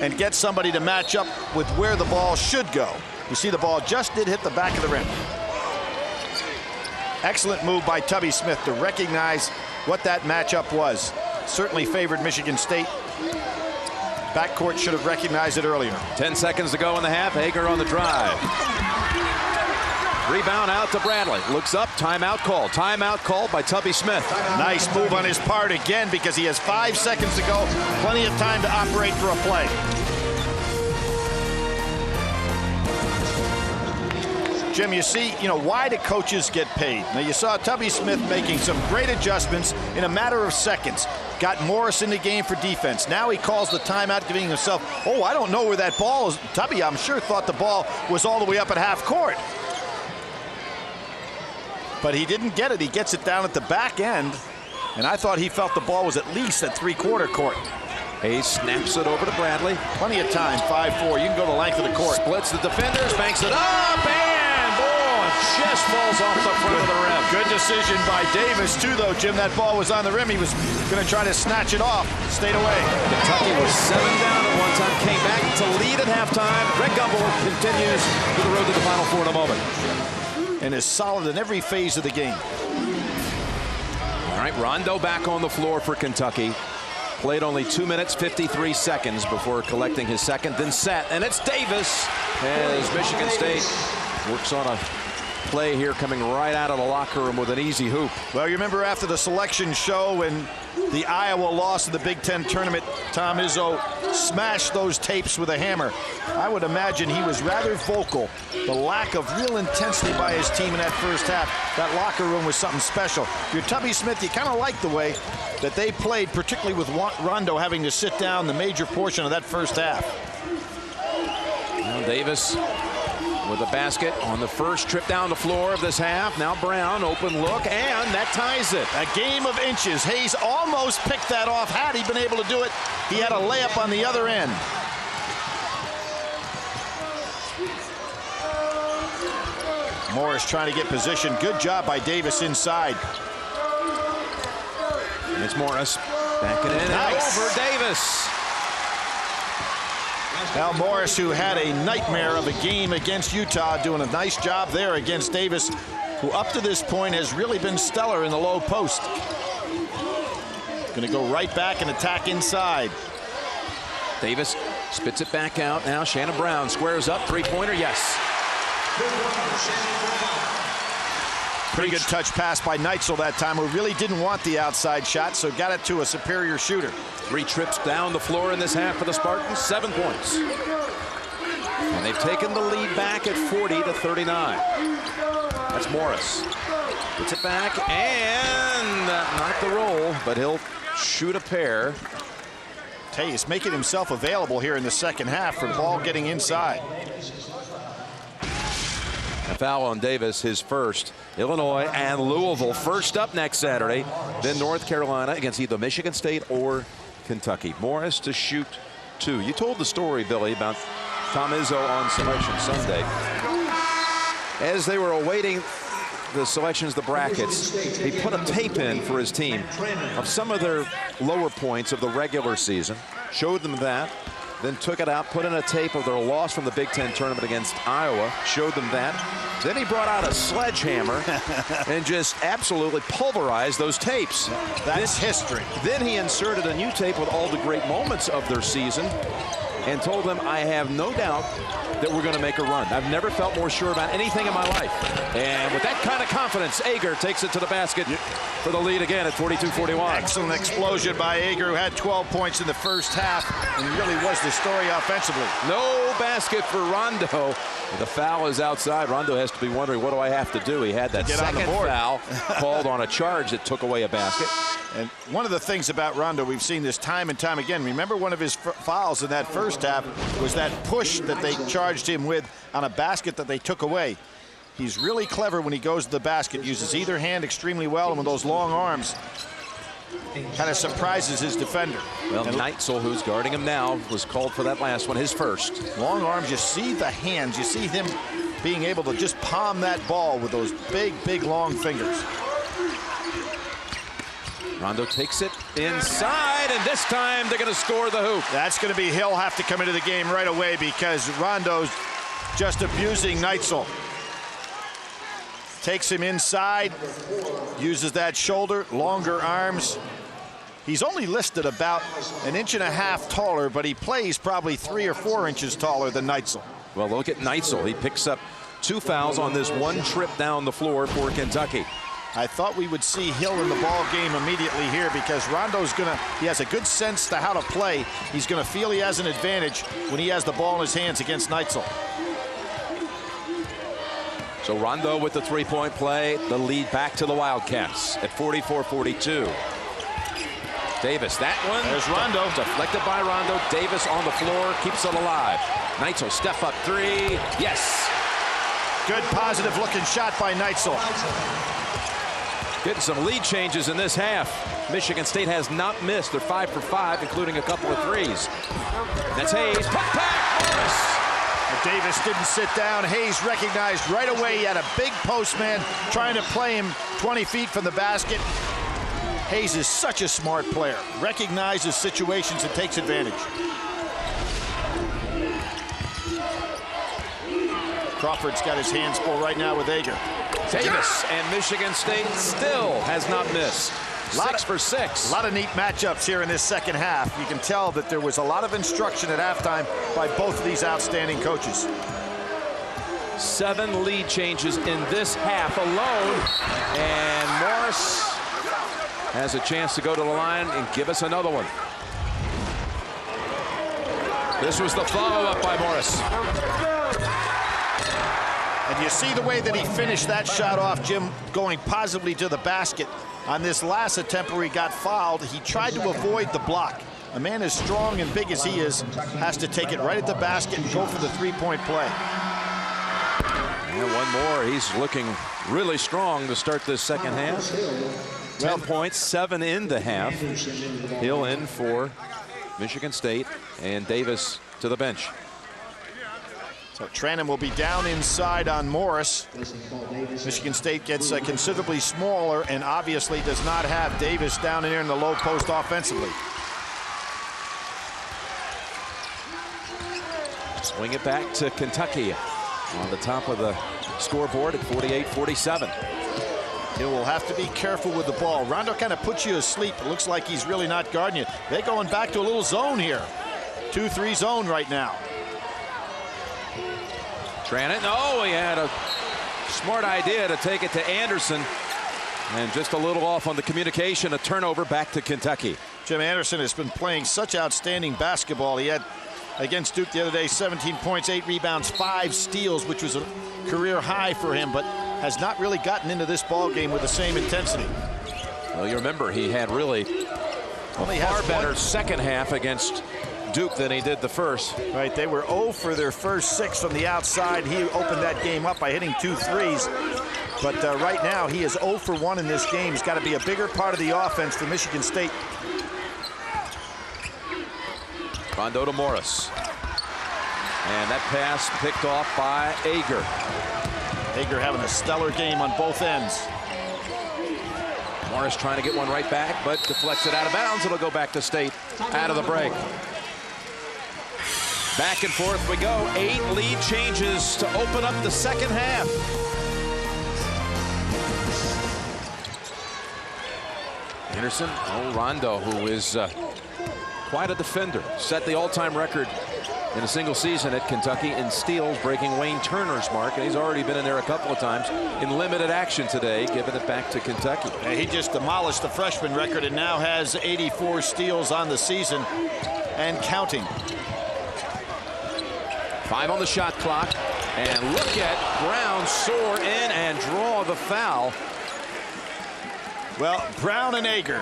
and gets somebody to match up with where the ball should go. You see the ball just did hit the back of the rim. Excellent move by Tubby Smith to recognize what that matchup was. Certainly favored Michigan State. Backcourt should have recognized it earlier. 10 seconds to go in the half. Hager on the drive. Rebound out to Bradley. Looks up. Timeout call. Timeout called by Tubby Smith. Nice move on his part again because he has 5 seconds to go. Plenty of time to operate for a play. Jim, you see, why do coaches get paid? Now, you saw Tubby Smith making some great adjustments in a matter of seconds. Got Morris in the game for defense. Now he calls the timeout, giving himself, oh, I don't know where that ball is. Tubby, I'm sure, thought the ball was all the way up at half court. But he didn't get it. He gets it down at the back end. And I thought he felt the ball was at least at three-quarter court. Hayes snaps it over to Bradley. Plenty of time, 5-4. You can go the length of the court. Splits the defenders, banks it up, and boy, just falls off the front of the rim. Good decision by Davis, too, though, Jim. That ball was on the rim. He was going to try to snatch it off. Stayed away. Kentucky was 7 down at one time, came back to lead at halftime. Greg Gumbel continues to the road to the Final Four in a moment. And is solid in every phase of the game. All right, Rondo back on the floor for Kentucky. Played only 2 minutes, 53 seconds before collecting his second, then set. And it's Davis as Michigan State works on a play here coming right out of the locker room with an easy hoop. Well, you remember after the selection show when the Iowa lost in the Big Ten tournament, Tom Izzo smashed those tapes with a hammer. I would imagine he was rather vocal. The lack of real intensity by his team in that first half. That locker room was something special. If you're Tubby Smith, you kind of like the way that they played, particularly with Rondo having to sit down the major portion of that first half. Now Davis with a basket on the first trip down the floor of this half. Now Brown, open look, and that ties it. A game of inches. Hayes almost picked that off. Had he been able to do it, he had a layup on the other end. Morris trying to get position. Good job by Davis inside. It's Morris backing in Nice. And over Davis. Al Morris, who had a nightmare of a game against Utah, doing a nice job there against Davis, who up to this point has really been stellar in the low post. Going to go right back and attack inside. Davis spits it back out now. Shannon Brown squares up, three-pointer, yes. Pretty good touch pass by Neitzel that time, who really didn't want the outside shot, so got it to a superior shooter. 3 trips down the floor in this half for the Spartans, 7 points. And they've taken the lead back at 40-39. That's Morris. Gets it back and not the roll, but he'll shoot a pair. He's making himself available here in the second half for ball getting inside. A foul on Davis, his first. Illinois and Louisville first up next Saturday. Then North Carolina against either Michigan State or Kentucky. Morris to shoot 2. You told the story, Billy, about Tom Izzo on Selection Sunday. As they were awaiting the selections, the brackets, he put a tape in for his team of some of their lower points of the regular season, showed them that, then took it out, put in a tape of their loss from the Big Ten tournament against Iowa, showed them that. Then he brought out a sledgehammer and just absolutely pulverized those tapes. That's history. Then he inserted a new tape with all the great moments of their season and told them, I have no doubt that we're going to make a run. I've never felt more sure about anything in my life. And with that kind of confidence, Ager takes it to the basket for the lead again at 42-41. Excellent explosion by Ager, who had 12 points in the first half and really was the story offensively. No basket for Rondo. The foul is outside. Rondo has to be wondering, what do I have to do? He had that second foul called on a charge that took away a basket. And one of the things about Rondo, we've seen this time and time again. Remember, one of his fouls in that first half was that push that they charged him with on a basket that they took away. He's really clever when he goes to the basket, uses either hand extremely well, and with those long arms, kind of surprises his defender. Well, Neitzel, who's guarding him now, was called for that last one, his first. Long arms, you see the hands, you see him being able to just palm that ball with those big, big, long fingers. Rondo takes it inside, and this time they're going to score the hoop. That's going to be, he'll have to come into the game right away because Rondo's just abusing Neitzel. Takes him inside, uses that shoulder, longer arms. He's only listed about 1.5 inches taller, but he plays probably 3 or 4 inches taller than Neitzel. Well, look at Neitzel. He picks up 2 fouls on this one trip down the floor for Kentucky. I thought we would see Hill in the ball game immediately here because Rondo's he has a good sense to how to play. He's gonna feel he has an advantage when he has the ball in his hands against Neitzel. So Rondo with the 3-point play, the lead back to the Wildcats at 44-42. Davis, that one. There's Rondo. Deflected by Rondo. Davis on the floor, keeps it alive. Neitzel, step up 3, yes. Good positive looking shot by Neitzel. Getting some lead changes in this half. Michigan State has not missed. They're 5 for 5, including a couple of threes. That's Hayes. Put back. Morris. Davis didn't sit down. Hayes recognized right away he had a big post man trying to play him 20 feet from the basket. Hayes is such a smart player. Recognizes situations and takes advantage. Crawford's got his hands full right now with Ager. Davis and Michigan State still has not missed. 6 for 6. A lot of neat matchups here in this second half. You can tell that there was a lot of instruction at halftime by both of these outstanding coaches. 7 lead changes in this half alone. And Morris has a chance to go to the line and give us another one. This was the follow-up by Morris. And you see the way that he finished that shot off, Jim, going positively to the basket. On this last attempt where he got fouled, he tried to avoid the block. A man as strong and big as he is has to take it right at the basket and go for the 3-point play. And one more. He's looking really strong to start this second half. 10 points, 7 in the half. Hill in for Michigan State, and Davis to the bench. So Tranum will be down inside on Morris. Michigan State gets considerably smaller and obviously does not have Davis down in there in the low post offensively. Swing it back to Kentucky on the top of the scoreboard at 48-47. Hill will have to be careful with the ball. Rondo kind of puts you asleep. It looks like he's really not guarding you. They're going back to a little zone here. 2-3 zone right now. Tranum, no, he had a smart idea to take it to Anderson. And just a little off on the communication, a turnover back to Kentucky. Jim Anderson has been playing such outstanding basketball. He had against Duke the other day 17 points, 8 rebounds, 5 steals, which was a career high for him. But has not really gotten into this ball game with the same intensity. Well, you remember he had really a far better second half against Duke than he did the first. Right, they were 0 for their first 6 from the outside. He opened that game up by hitting 2 threes. But right now, he is 0 for 1 in this game. He's got to be a bigger part of the offense for Michigan State. Rondo to Morris. And that pass picked off by Ager. Ager having a stellar game on both ends. Morris trying to get one right back, but deflects it out of bounds. It'll go back to State out of the break. Back and forth we go. 8 lead changes to open up the second half. Anderson, Rondo, who is quite a defender, set the all-time record in a single season at Kentucky in steals, breaking Wayne Turner's mark, and he's already been in there a couple of times in limited action today, giving it back to Kentucky. Yeah, he just demolished the freshman record and now has 84 steals on the season and counting. 5 on the shot clock, and look at Brown soar in and draw the foul. Well, Brown and Ager,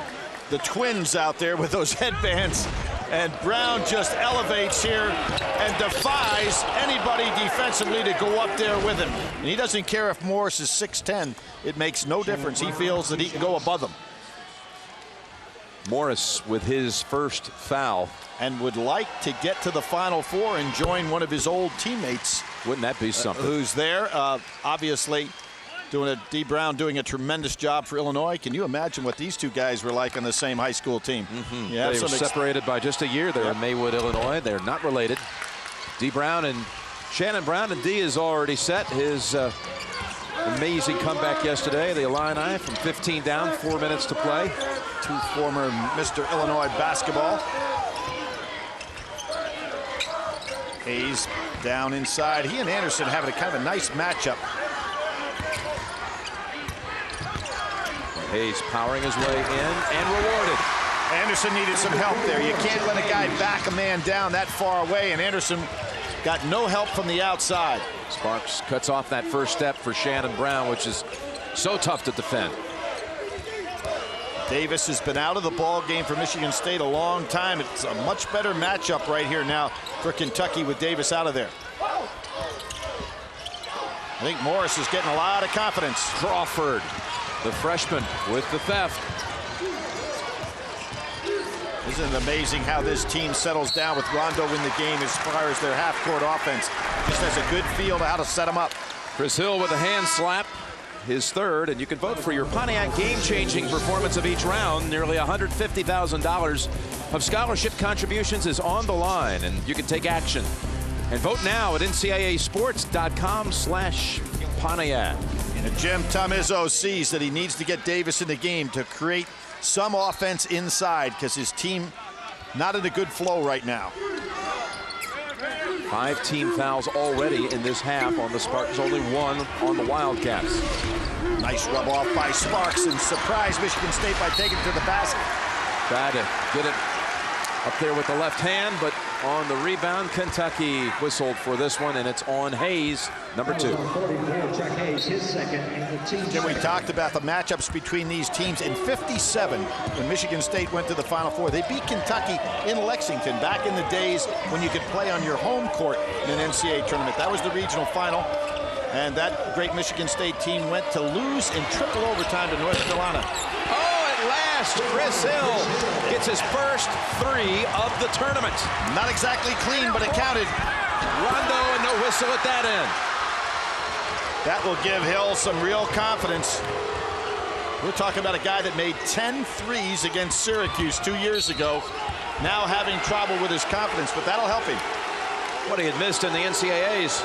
the twins out there with those headbands, and Brown just elevates here and defies anybody defensively to go up there with him. And he doesn't care if Morris is 6'10". It makes no difference. He feels that he can go above them. Morris with his first foul. And would like to get to the Final Four and join one of his old teammates. Wouldn't that be something? Who's there, obviously. D. Brown doing a tremendous job for Illinois. Can you imagine what these two guys were like on the same high school team? Mm-hmm. They were separated by just a year there in Maywood, Illinois. They're not related. D. Brown and Shannon Brown, and D is already set. His amazing comeback yesterday. The Illini from 15 down, 4 minutes to play. 2 former Mr. Illinois basketball. Hayes down inside. He and Anderson having a kind of a nice matchup. Hayes powering his way in and rewarded. Anderson needed some help there. You can't let a guy back a man down that far away, and Anderson got no help from the outside. Sparks cuts off that first step for Shannon Brown, which is so tough to defend. Davis has been out of the ball game for Michigan State a long time. It's a much better matchup right here now for Kentucky with Davis out of there. I think Morris is getting a lot of confidence. Crawford, the freshman, with the theft. Isn't it amazing how this team settles down with Rondo in the game as far as their half-court offense? Just has a good feel to how to set them up. Chris Hill with a hand slap, his third, and you can vote for your Pontiac game-changing performance of each round. Nearly $150,000 of scholarship contributions is on the line, and you can take action. And vote now at ncaasports.com/Pontiac. And Jim Tomizzo sees that he needs to get Davis in the game to create some offense inside because his team not in a good flow right now. 5 team fouls already in this half on the Spartans, only 1 on the Wildcats. Nice rub off by Sparks and surprise Michigan State by taking it to the basket. Tried to get it up there with the left hand, but on the rebound, Kentucky whistled for this one, and it's on Hayes, number 2. Jim, we talked about the matchups between these teams. In '57, when Michigan State went to the Final Four, they beat Kentucky in Lexington back in the days when you could play on your home court in an NCAA tournament. That was the regional final, and that great Michigan State team went to lose in triple overtime to North Carolina. Last, Chris Hill gets his first 3 of the tournament. Not exactly clean, but it counted. Rondo and no whistle at that end. That will give Hill some real confidence. We're talking about a guy that made 10 threes against Syracuse 2 years ago, now having trouble with his confidence, but that'll help him. What he had missed in the NCAAs.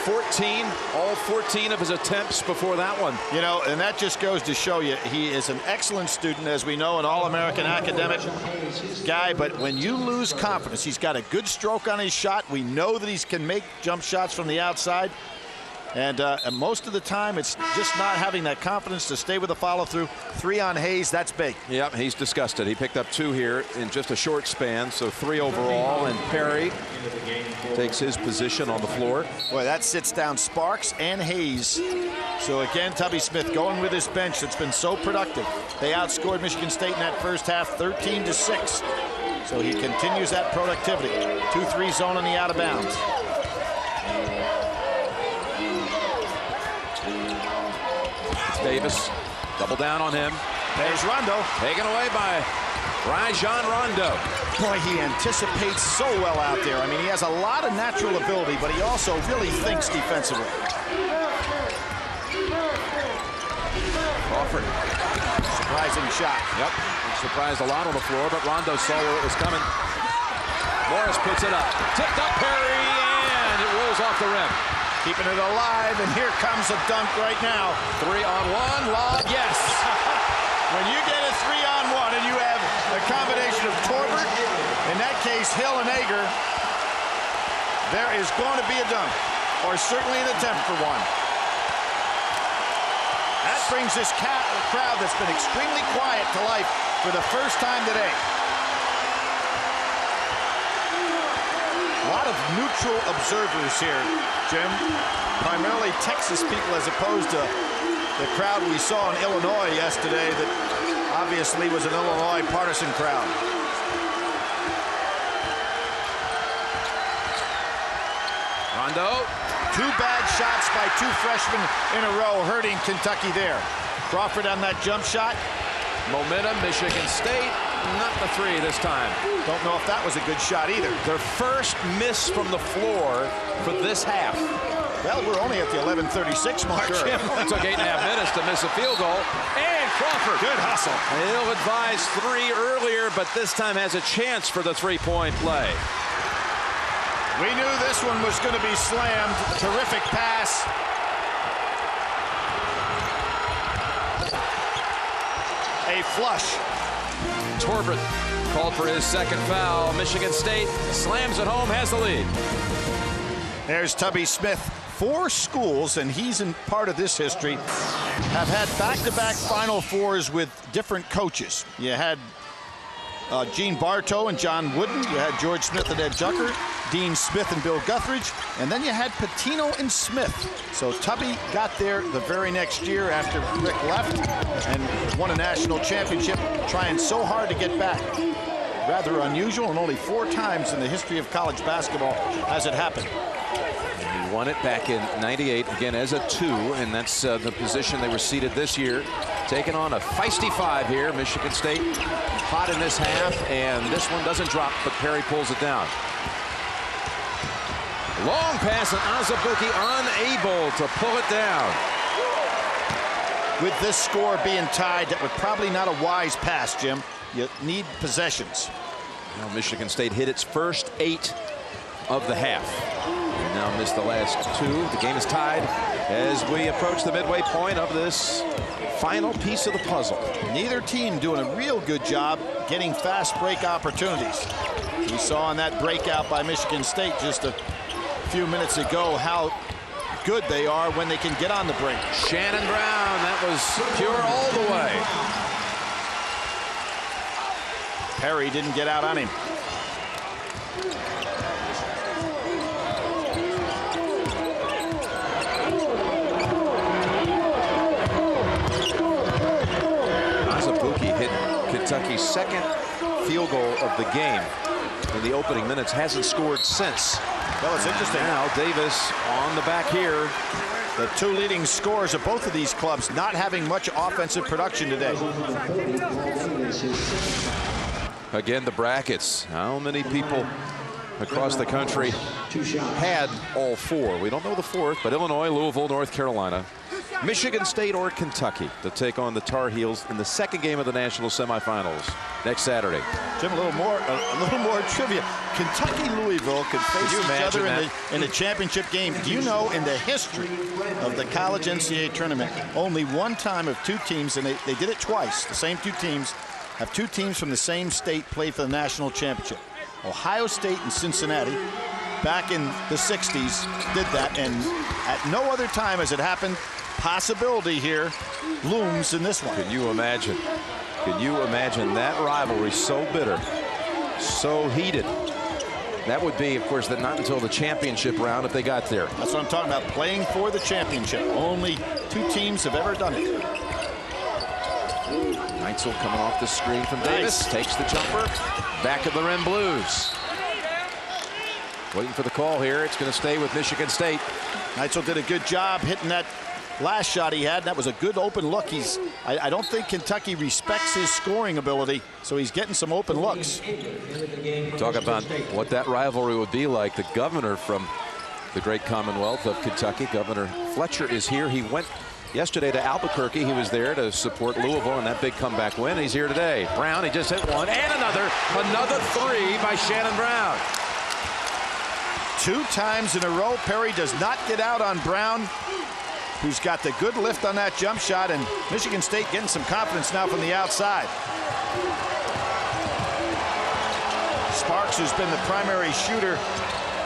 14, all 14 of his attempts before that one. You know, and that just goes to show you he is an excellent student, as we know, an all-American academic guy, but when you lose confidence, he's got a good stroke on his shot. We know that he can make jump shots from the outside, and most of the time it's just not having that confidence to stay with the follow-through. 3 on Hayes, that's big. Yep, he's disgusted. He picked up 2 here in just a short span, so 3 overall, and Perry takes his position on the floor. Boy, that sits down Sparks and Hayes So again, Tubby Smith going with his bench that's been so productive. They outscored Michigan State in that first half 13-6. So he continues that productivity. 2-3 zone on the out of bounds. Davis, double down on him. There's Rondo. Taken away by Rajon Rondo. Boy, he anticipates so well out there. I mean, he has a lot of natural ability, but he also really thinks defensively. Crawford. Surprising shot. Yep. He surprised a lot on the floor, but Rondo saw where it was coming. Morris puts it up. Tipped up Perry, and it rolls off the rim. Keeping it alive, and here comes a dunk right now. 3-on-1, lob, yes. When you get a 3-on-1 and you have a combination of Torbert, in that case Hill and Ager, there is going to be a dunk, or certainly an attempt for one. That brings this crowd that's been extremely quiet to life for the first time today. A lot of neutral observers here, Jim. Primarily Texas people as opposed to the crowd we saw in Illinois yesterday that obviously was an Illinois partisan crowd. Rondo. 2 bad shots by 2 freshmen in a row, hurting Kentucky there. Crawford on that jump shot. Momentum, Michigan State. Not the 3 this time. Don't know if that was a good shot either. Their first miss from the floor for this half. Well, we're only at the 11:36 mark. Sure. Jim. It took 8.5 minutes to miss a field goal. And Crawford. Good hustle. Ill-advised 3 earlier, but this time has a chance for the 3-point play. We knew this one was going to be slammed. Terrific pass. A flush. Torbert called for his second foul. Michigan State slams it home, has the lead. There's Tubby Smith. 4 schools, and he's in part of this history, have had back-to-back Final Fours with different coaches. You had Gene Bartow and John Wooden. You had George Smith and Ed Jucker, Dean Smith and Bill Guthridge, and then you had Pitino and Smith. So Tubby got there the very next year after Rick left and won a national championship, trying so hard to get back. Rather unusual, and only 4 times in the history of college basketball has it happened. And he won it back in '98, again as a 2, and that's the position they were seated this year. Taking on a feisty 5 here. Michigan State hot in this half, and this one doesn't drop, but Perry pulls it down. Long pass, and Azubuike unable to pull it down. With this score being tied, that was probably not a wise pass, Jim. You need possessions. Now Michigan State hit its first 8 of the half. And now missed the last 2. The game is tied as we approach the midway point of this final piece of the puzzle. Neither team doing a real good job getting fast break opportunities. We saw in that breakout by Michigan State just a few minutes ago how good they are when they can get on the break. Shannon Brown, that was pure all the way. Perry didn't get out on him. Azubuike hit Kentucky's second field goal of the game in the opening minutes. Hasn't scored since. Well, it's interesting. Now Davis on the back here. The 2 leading scorers of both of these clubs not having much offensive production today. Again, the brackets. How many people across the country had all 4? We don't know the 4th, but Illinois, Louisville, North Carolina, Michigan State, or Kentucky to take on the Tar Heels in the second game of the national semifinals next Saturday. Jim, a little more trivia. Kentucky, Louisville could face each other in the championship game. Do you know, in the history of the college NCAA tournament, only one time of 2 teams, and they did it twice, the same 2 teams, have 2 teams from the same state play for the national championship. Ohio State and Cincinnati, back in the 60s, did that, and at no other time has it happened. Possibility here looms in this one. Can you imagine? Can you imagine that rivalry so bitter, so heated? That would be, of course, not until the championship round if they got there. That's what I'm talking about, playing for the championship. Only 2 teams have ever done it. Neitzel coming off the screen from Davis. Takes the jumper. Back of the rim Blues. Waiting for the call here. It's going to stay with Michigan State. Neitzel did a good job hitting that last shot he had. That was a good open look. I don't think Kentucky respects his scoring ability, so he's getting some open looks. Talk about what that rivalry would be like. The governor from the great Commonwealth of Kentucky, Governor Fletcher, is here. He went yesterday to Albuquerque. He was there to support Louisville in that big comeback win. He's here today. Brown, he just hit one, and another 3 by Shannon Brown. 2 times in a row. Perry does not get out on Brown, who's got the good lift on that jump shot, and Michigan State getting some confidence now from the outside. Sparks, who's been the primary shooter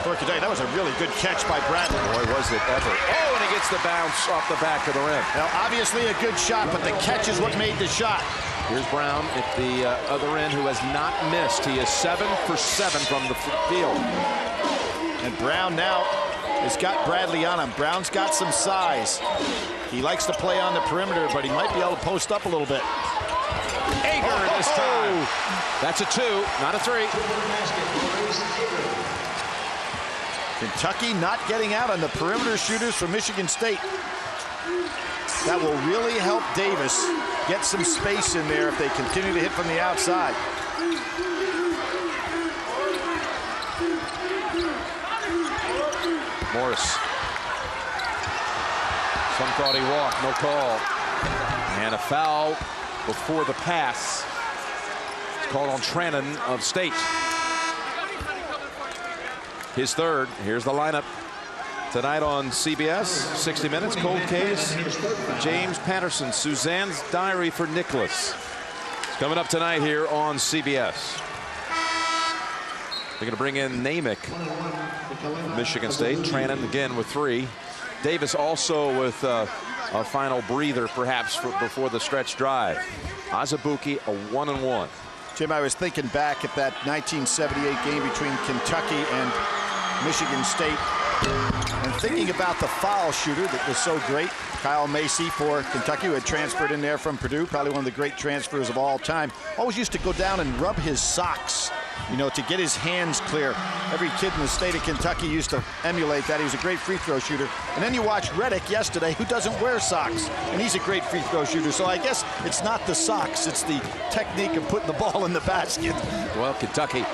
for Kentucky. That was a really good catch by Bradley. Boy, was it ever. Oh, and he gets the bounce off the back of the rim. Now, obviously a good shot, but the catch is what made the shot. Here's Brown at the other end, who has not missed. He is 7 for 7 from the field. And Brown now has got Bradley on him. Brown's got some size. He likes to play on the perimeter, but he might be able to post up a little bit. Ager this time. That's a 2, not a 3. Kentucky not getting out on the perimeter shooters for Michigan State. That will really help Davis get some space in there if they continue to hit from the outside. Morris. Some thought he walked, no call. And a foul before the pass. It's called on Trannon of State. His 3rd. Here's the lineup tonight on CBS. 60 Minutes, Cold Case, James Patterson, Suzanne's Diary for Nicholas. It's coming up tonight here on CBS. They're going to bring in Namick, Michigan State. Trannon again with 3. Davis also with a final breather, perhaps, before the stretch drive. Azubuike, a 1-and-1. Jim, I was thinking back at that 1978 game between Kentucky and Michigan State, and thinking about the foul shooter that was so great, Kyle Macy for Kentucky, who had transferred in there from Purdue, probably one of the great transfers of all time. Always used to go down and rub his socks, you know, to get his hands clear. Every kid in the state of Kentucky used to emulate that. He was a great free throw shooter. And then you watch Reddick yesterday, who doesn't wear socks, and he's a great free throw shooter. So I guess it's not the socks, it's the technique of putting the ball in the basket. Well, Kentucky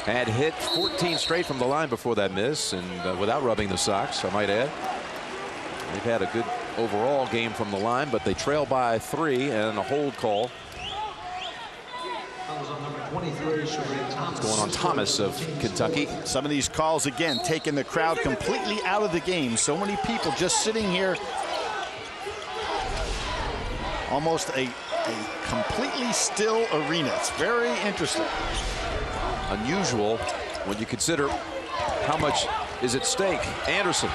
had hit 14 straight from the line before that miss, and without rubbing the socks, I might add. They've had a good overall game from the line, but they trail by 3 and a hold call. It's going on Thomas of Kentucky. Some of these calls, again, taking the crowd completely out of the game. So many people just sitting here. Almost a completely still arena. It's very interesting. Unusual when you consider how much is at stake. Anderson.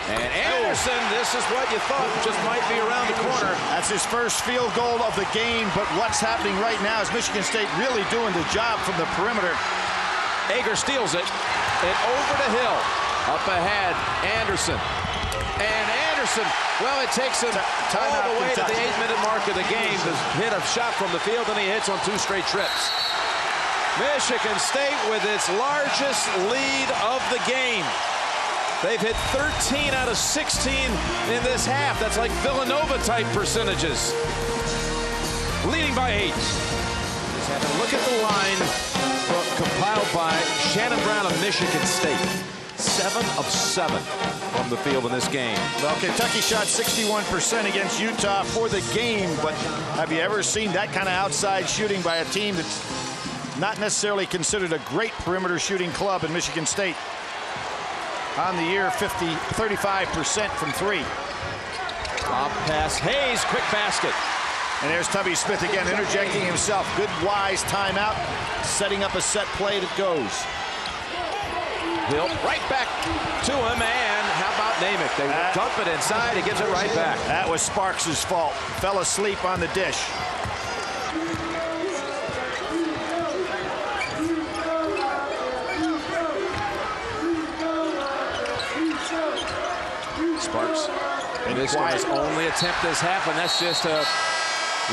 And Anderson, this is what you thought just might be around the corner. That's his first field goal of the game, but what's happening right now is Michigan State really doing the job from the perimeter. Ager steals it, and over the hill, up ahead, Anderson. And Anderson, well, it takes him all the way to the 8-minute mark of the game to hit a shot from the field, and he hits on 2 straight trips. Michigan State with its largest lead of the game. They've hit 13 out of 16 in this half. That's like Villanova-type percentages. Leading by 8. Let's have a look at the line compiled by Shannon Brown of Michigan State. 7 of 7 from the field in this game. Well, Kentucky shot 61% against Utah for the game, but have you ever seen that kind of outside shooting by a team that's not necessarily considered a great perimeter shooting club in Michigan State? On the year, 35% from 3. Lob pass, Hayes, quick basket. And there's Tubby Smith again, interjecting himself. Good, wise timeout, setting up a set play that goes. Hill right back to him, and how about Namick? They dump it inside, he gives it right back. That was Sparks' fault. Fell asleep on the dish. Sparks. And this was his only attempt this half, and that's just a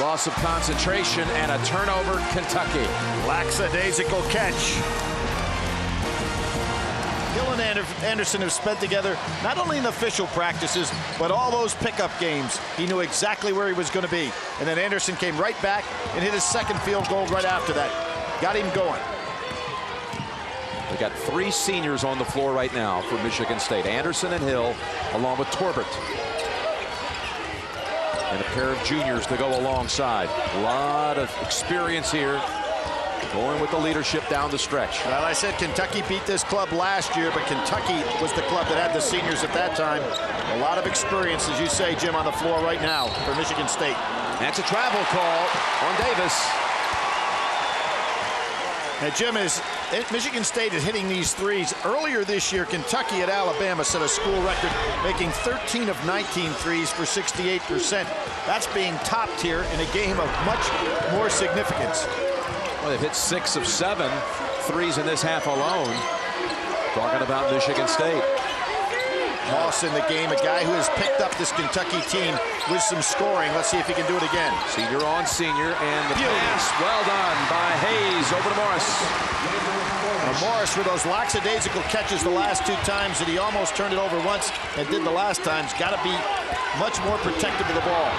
loss of concentration and a turnover, Kentucky. Lackadaisical catch. Hill and Anderson have spent together not only in official practices, but all those pickup games. He knew exactly where he was going to be. And then Anderson came right back and hit his second field goal right after that. Got him going. They got 3 seniors on the floor right now for Michigan State. Anderson and Hill, along with Torbert. And a pair of juniors to go alongside. A lot of experience here. Going with the leadership down the stretch. Well, I said Kentucky beat this club last year, but Kentucky was the club that had the seniors at that time. A lot of experience, as you say, Jim, on the floor right now for Michigan State. That's a travel call on Davis. Now, Jim, Michigan State is hitting these threes. Earlier this year, Kentucky at Alabama set a school record, making 13 of 19 threes for 68%. That's being topped here in a game of much more significance. Well, they've hit 6 of 7 threes in this half alone. Talking about Michigan State. Moss in the game, a guy who has picked up this Kentucky team with some scoring. Let's see if he can do it again. Senior on senior, and the pass, well done by Hayes over to Morris. Morris with those lackadaisical catches the last 2 times that he almost turned it over once and did the last times. Got to be much more protective of the ball.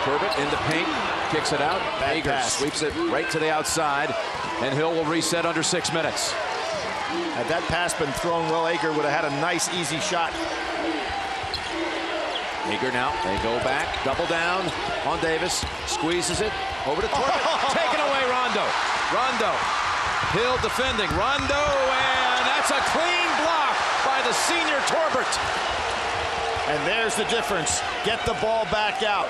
Turbot in the paint, kicks it out. Hager sweeps it right to the outside, and Hill will reset under 6 minutes. Had that pass been thrown well, Hager would have had a nice, easy shot. Hager now, they go back, double down on Davis, squeezes it, over to Turbot, taken away Rondo. Rondo, Hill defending, Rondo, and that's a clean block by the senior Torbert. And there's the difference. Get the ball back out.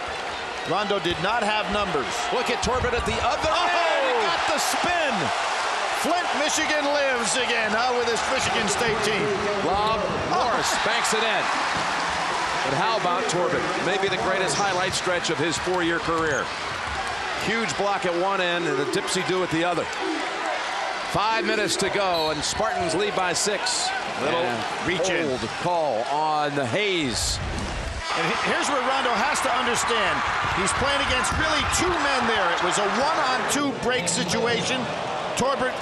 Rondo did not have numbers. Look at Torbert at the other end. He got the spin. Flint, Michigan lives again with this Michigan State team. Lob, Morris banks it in. But how about Torbert? Maybe the greatest highlight stretch of his 4-year career. Huge block at one end and a dipsy-do at the other. 5 minutes to go, and Spartans lead by 6. Little reach-in call on Hayes. And here's where Rondo has to understand. He's playing against really 2 men there. It was a 1-on-2 break situation. Torbert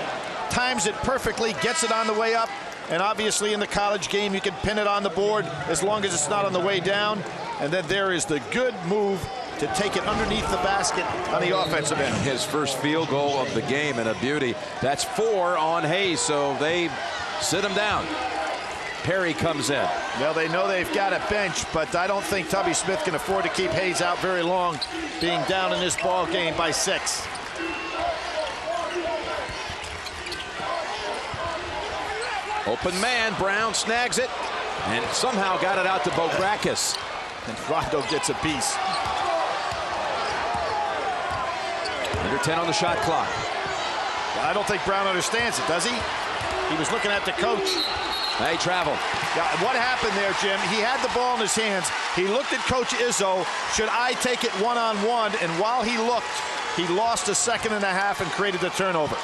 times it perfectly, gets it on the way up. And obviously in the college game, you can pin it on the board as long as it's not on the way down. And then there is the good move to take it underneath the basket on the offensive end. His first field goal of the game, and a beauty. That's 4 on Hayes, so they sit him down. Perry comes in. Well, they know they've got a bench, but I don't think Tubby Smith can afford to keep Hayes out very long, being down in this ball game by 6. Open man, Brown snags it, and somehow got it out to Bograkis. And Rondo gets a piece. Under 10 on the shot clock. Well, I don't think Brown understands it, does he? He was looking at the coach. They travel. Yeah, what happened there, Jim? He had the ball in his hands. He looked at Coach Izzo. Should I take it one-on-one? And while he looked, he lost a 1.5 seconds and created the turnover.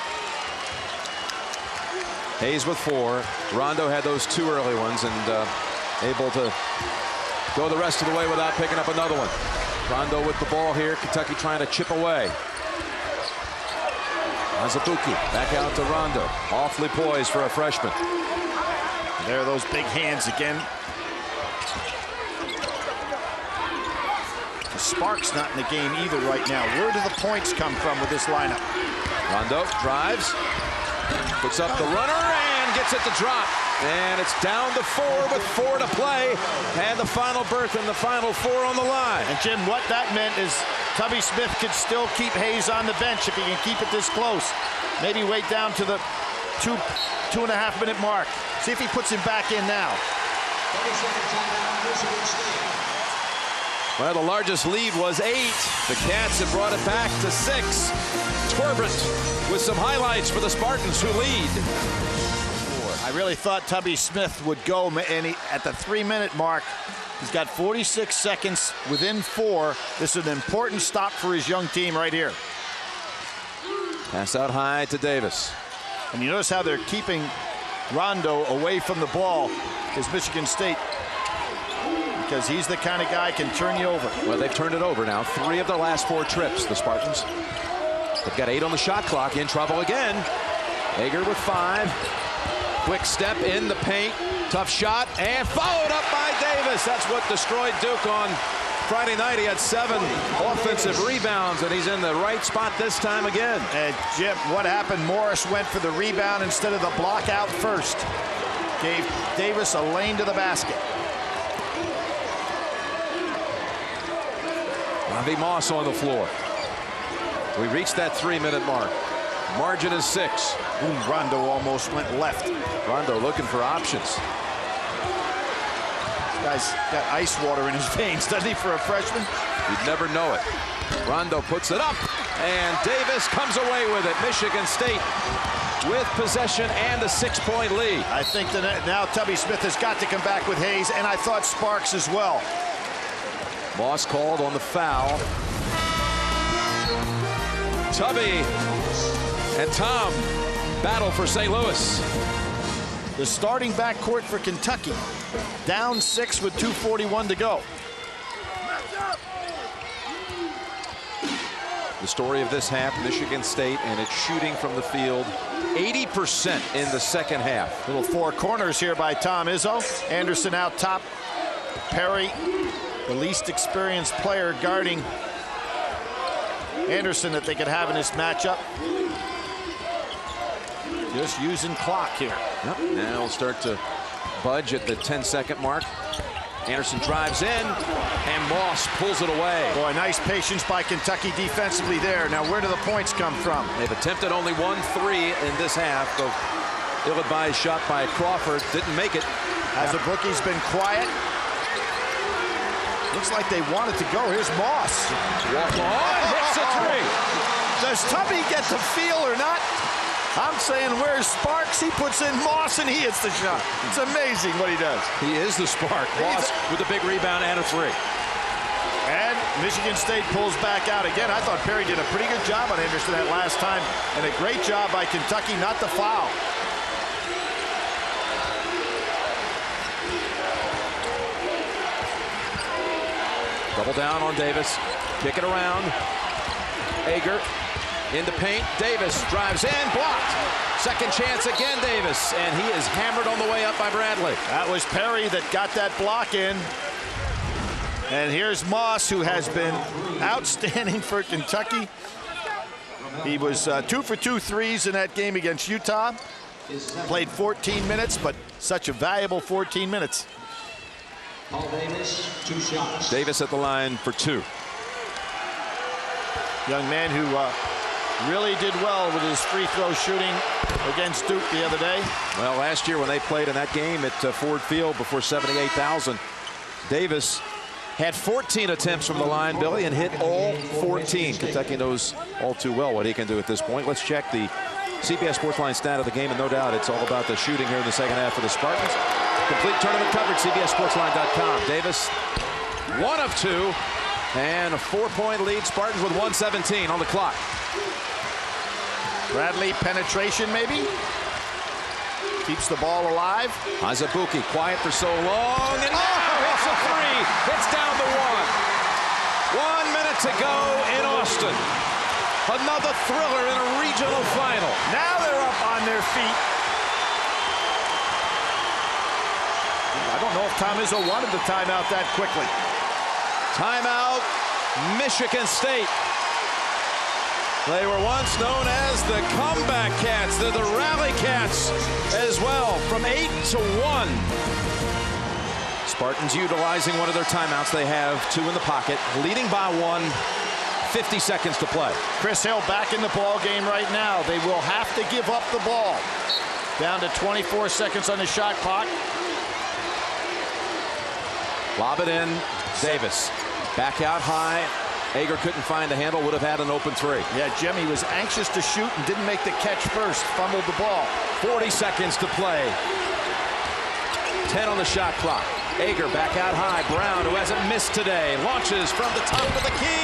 Hayes with 4. Rondo had those 2 early ones and able to go the rest of the way without picking up another one. Rondo with the ball here. Kentucky trying to chip away. Azubuike back out to Rondo. Awfully poised for a freshman. There are those big hands again. Sparks not in the game either right now. Where do the points come from with this lineup? Rondo drives, puts up the runner, and gets it to drop. And it's down to 4 with 4 to play. And the final berth and the final 4 on the line. And Jim, what that meant is Tubby Smith could still keep Hayes on the bench if he can keep it this close. Maybe wait down to the 2.5 minute mark. See if he puts him back in now. Well, the largest lead was 8. The Cats have brought it back to 6. Torbert with some highlights for the Spartans, who lead. I really thought Tubby Smith would go, and at the 3-minute mark, he's got 46 seconds within 4. This is an important stop for his young team right here. Pass out high to Davis. And you notice how they're keeping Rondo away from the ball, is Michigan State. because he's the kind of guy can turn you over. Well, they've turned it over now. 3 of their last 4 trips, the Spartans. They've got 8 on the shot clock. In trouble again. Hager with 5. Quick step in the paint. Tough shot, and followed up by Davis. That's what destroyed Duke on Friday night. He had 7 offensive rebounds, and he's in the right spot this time again. And Jim, what happened? Morris went for the rebound instead of the block out first. Gave Davis a lane to the basket. Ravi Moss on the floor. We reached that 3-minute mark. Margin is 6. Rondo almost went left. Rondo looking for options. Guy's got ice water in his veins, doesn't he, for a freshman? You'd never know it. Rondo puts it up, and Davis comes away with it. Michigan State with possession and a 6-point lead. I think that now Tubby Smith has got to come back with Hayes, and I thought Sparks as well. Moss called on the foul. Tubby and Tom battle for St. Louis. The starting backcourt for Kentucky. Down 6 with 2:41 to go. The story of this half, Michigan State and its shooting from the field, 80% in the second half. Little 4 corners here by Tom Izzo. Anderson out top. Perry, the least experienced player, guarding Anderson that they could have in this matchup. Just using clock here. Yep. Now we'll start to budge at the 10-second mark. Anderson drives in, and Moss pulls it away. Boy, nice patience by Kentucky defensively there. Now, where do the points come from? They've attempted only 1 3 in this half. The ill-advised shot by Crawford didn't make it. Has the bookies been quiet? Looks like they wanted to go. Here's Moss. Walk on, hits a 3. Does Tubby get the feel or not? I'm saying, where's Sparks? He puts in Moss and he hits the shot. It's amazing what he does. He is the spark. Moss with a big rebound and a 3. And Michigan State pulls back out again. I thought Perry did a pretty good job on Anderson that last time, and a great job by Kentucky not to foul. Double down on Davis. Kick it around. Hager in the paint. Davis drives in, blocked. Second chance again, Davis, and he is hammered on the way up by Bradley. That was Perry that got that block in. And here's Moss, who has been outstanding for Kentucky. He was 2 for 2 threes in that game against Utah. Played 14 minutes, but such a valuable 14 minutes. Davis, 2 shots. Davis at the line for 2. Young man who really did well with his free throw shooting against Duke the other day. Well, last year when they played in that game at Ford Field before 78,000, Davis had 14 attempts from the line, Billy, and hit all 14. Kentucky knows all too well what he can do at this point. Let's check the CBS Sportsline stat of the game, and no doubt it's all about the shooting here in the second half for the Spartans. Complete tournament coverage, CBSSportsline.com. Davis, 1 of 2, and a 4-point lead. Spartans with 1:17 on the clock. Bradley penetration maybe. Keeps the ball alive. Azubuike quiet for so long, and now hits a 3. It's down to 1. 1 minute to go in Austin. Another thriller in a regional final. Now they're up on their feet. I don't know if Tom Izzo wanted the timeout that quickly. Timeout, Michigan State. They were once known as the comeback cats. They're the rally cats as well, from 8 to 1. Spartans utilizing one of their timeouts. They have 2 in the pocket, leading by 1, 50 seconds to play. Chris Hill back in the ball game right now. They will have to give up the ball. Down to 24 seconds on the shot clock. Lob it in, Davis. Back out high. Hager couldn't find the handle, would have had an open 3. Yeah, Jimmy was anxious to shoot and didn't make the catch first. Fumbled the ball. 40 seconds to play. 10 on the shot clock. Hager back out high. Brown, who hasn't missed today, launches from the top of the key.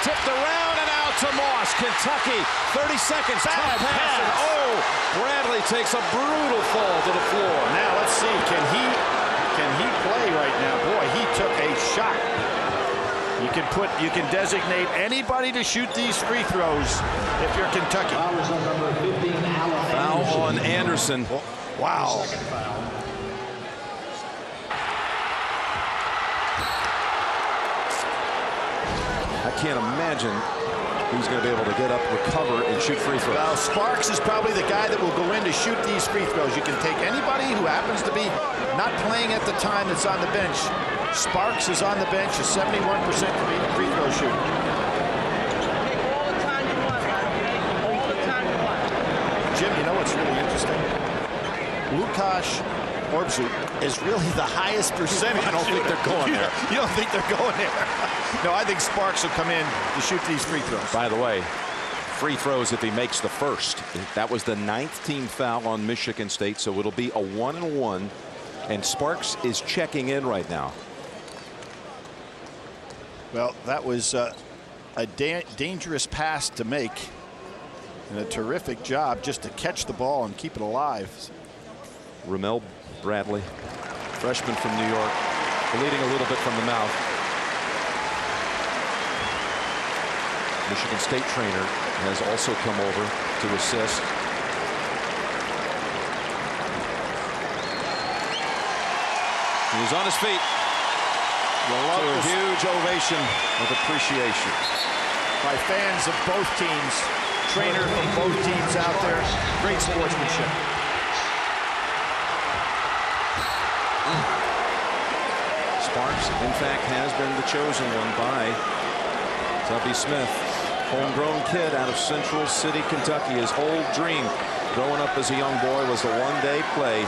Tipped around and out to Moss. Kentucky, 30 seconds. Bad pass. Oh, Bradley takes a brutal fall to the floor. Now let's see, can he can he play right now? Boy, he took a shot. You can designate anybody to shoot these free throws if you're Kentucky. Foul on Anderson. Wow. I can't imagine who's going to be able to get up, recover, and shoot free throws. Well, Sparks is probably the guy that will go in to shoot these free throws. You can take anybody who happens to be not playing at the time that's on the bench. Sparks is on the bench, a 71% free throw shooter. Jim, you know what's really interesting? Lukasz Orbsu is really the highest percentage. I don't think they're going there. You don't think they're going there? No, I think Sparks will come in to shoot these free throws. By the way, free throws if he makes the first. That was the 9th team foul on Michigan State, so it'll be a 1-and-1. And Sparks is checking in right now. Well, that was a dangerous pass to make, and a terrific job just to catch the ball and keep it alive. Ramel Bradley, freshman from New York, bleeding a little bit from the mouth. Michigan State trainer has also come over to assist. He's on his feet. To a huge ovation of appreciation by fans of both teams. Trainer from both teams out there. Great sportsmanship. Sparks, in fact, has been the chosen one by Tubby Smith. Homegrown kid out of Central City, Kentucky. His whole dream growing up as a young boy was to one day play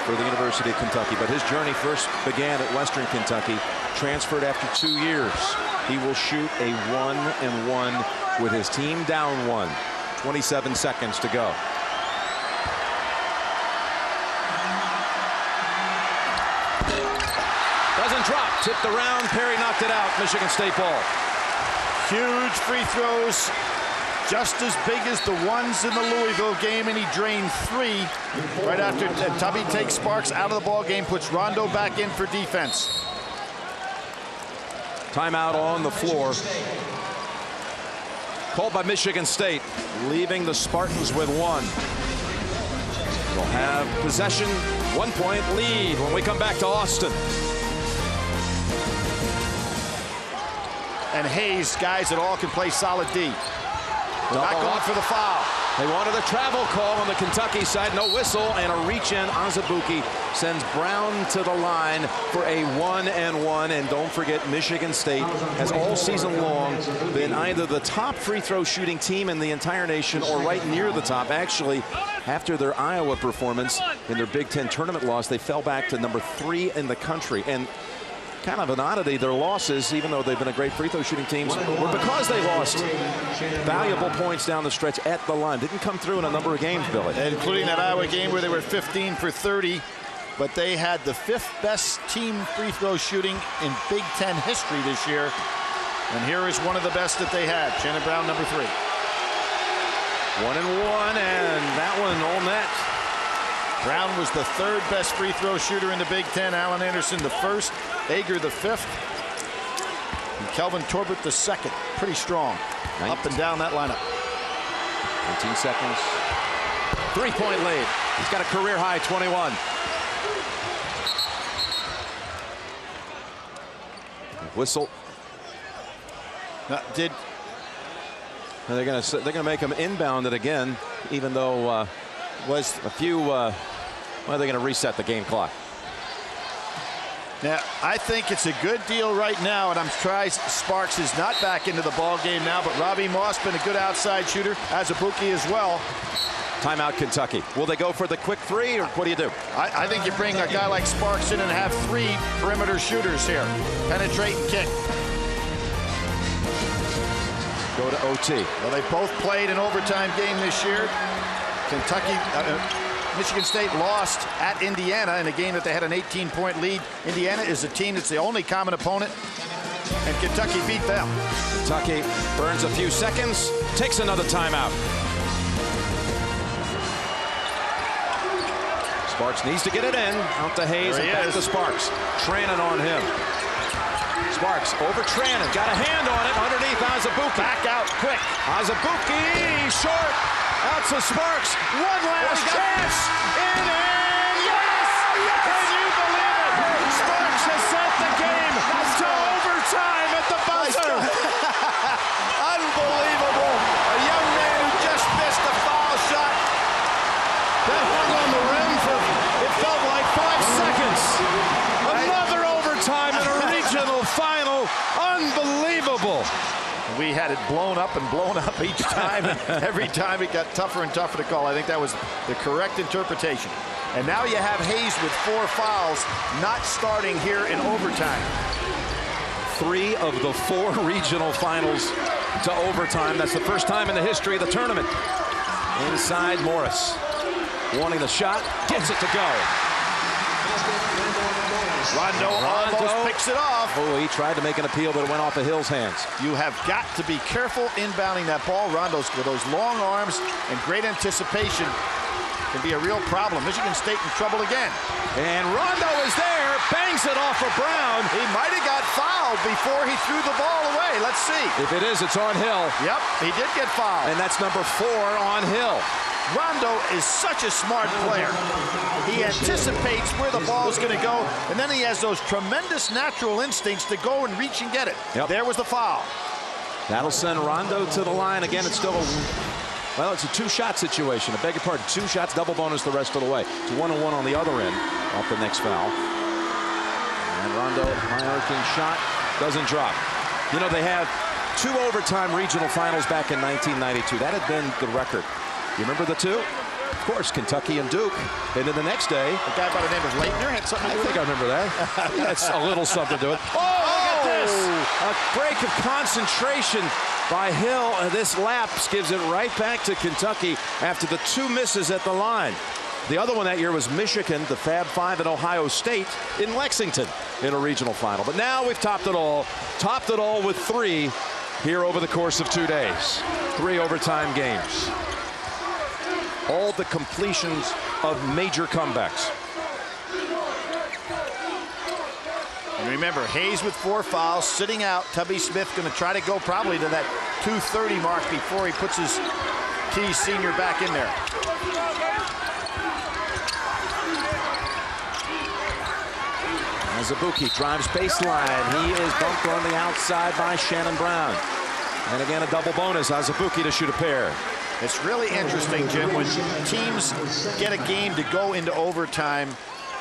for the University of Kentucky. But his journey first began at Western Kentucky, transferred after 2 years. He will shoot a 1-and-1 with his team down 1. 27 seconds to go. Doesn't drop. Tipped around. Perry knocked it out. Michigan State ball. Huge free throws, just as big as the ones in the Louisville game, and he drained 3 right after Tubby takes Sparks out of the ball game, puts Rondo back in for defense. Timeout on the floor. Called by Michigan State, leaving the Spartans with 1. They'll have possession, 1-point lead when we come back to Austin. And Hayes, guys that all can play solid D. They're not going for the foul. They wanted a travel call on the Kentucky side. No whistle, and a reach-in. Azubuike sends Brown to the line for a 1-and-1. And don't forget, Michigan State has all season long been either the top free throw shooting team in the entire nation or right near the top. Actually, after their Iowa performance in their Big Ten tournament loss, they fell back to number 3 in the country. And kind of an oddity, their losses, even though they've been a great free throw shooting team, were because they lost valuable points down the stretch at the line. Didn't come through in a number of games, Billy. Including that Iowa game where they were 15 for 30, but they had the 5th best team free throw shooting in Big Ten history this year. And here is one of the best that they had. Shannon Brown, number 3. 1-and-1, and that one on net. Brown was the 3rd best free throw shooter in the Big Ten. Allen Anderson the 1st, Ager the 5th, and Kelvin Torbert the 2nd. Pretty strong. Up and down that lineup. 19 seconds. 3-point lead. He's got a career high 21. Whistle. They're gonna make him inbound it again, even though was a few. Well, they're going to reset the game clock. Now, I think it's a good deal right now, and I'm surprised Sparks is not back into the ball game now, but Robbie Moss been a good outside shooter, Azubuike as well. Timeout, Kentucky. Will they go for the quick 3, or what do you do? I think you bring a guy like Sparks in and have 3 perimeter shooters here. Penetrate and kick. Go to OT. Well, they both played an overtime game this year. Kentucky, Michigan State lost at Indiana in a game that they had an 18-point lead. Indiana is a team that's the only common opponent, and Kentucky beat them. Kentucky burns a few seconds, takes another timeout. Sparks needs to get it in. Out to Hayes and back to Sparks. Trannon on him. Sparks over Trannon. Got a hand on it underneath Azubuike. Back out quick. Azubuike short. Out to Sparks. One last chance. In and yes! Can you believe it? Sparks has sent the game to overtime at the buzzer. Unbelievable. A young man who just missed a foul shot. That hung on the rim for, it felt like 5 seconds. Another overtime in a regional final. Unbelievable. We had it blown up each time. And every time it got tougher and tougher to call. I think that was the correct interpretation. And now you have Hayes with 4 fouls, not starting here in overtime. 3 of the 4 regional finals to overtime. That's the first time in the history of the tournament. Inside Morris. Wanting the shot, gets it to go. Rondo almost picks it off. Oh, he tried to make an appeal, but it went off of Hill's hands. You have got to be careful inbounding that ball. Rondo's with those long arms and great anticipation can be a real problem. Michigan State in trouble again. And Rondo is there, bangs it off of Brown. He might have got fouled before he threw the ball away. Let's see. If it is, it's on Hill. Yep, he did get fouled. And that's number 4 on Hill. Rondo is such a smart player. He anticipates where the ball is going to go, and then he has those tremendous natural instincts to go and reach and get it. Yep. There was the foul. That'll send Rondo to the line. Again, it's still well, it's a 2-shot situation. I beg your pardon. 2 shots, double bonus the rest of the way. It's 1-1 on the other end off the next foul. And Rondo, high-arcing shot, doesn't drop. You know, they had 2 overtime regional finals back in 1992. That had been the record. You remember the 2? Of course, Kentucky and Duke. And then the next day, a guy by the name of Leitner had something to do with it. I think I remember that. That's a little something to it. Oh, look at this! A break of concentration by Hill. This lapse gives it right back to Kentucky after the 2 misses at the line. The other one that year was Michigan, the Fab Five, and Ohio State in Lexington in a regional final. But now we've topped it all with 3 here over the course of 2 days. 3 overtime games. All the completions of major comebacks. And remember, Hayes with 4 fouls, sitting out. Tubby Smith going to try to go probably to that 2:30 mark before he puts his T senior back in there. Azubuike drives baseline. He is bumped on the outside by Shannon Brown. And again, a double bonus. Azubuike to shoot a pair. It's really interesting, Jim, when teams get a game to go into overtime,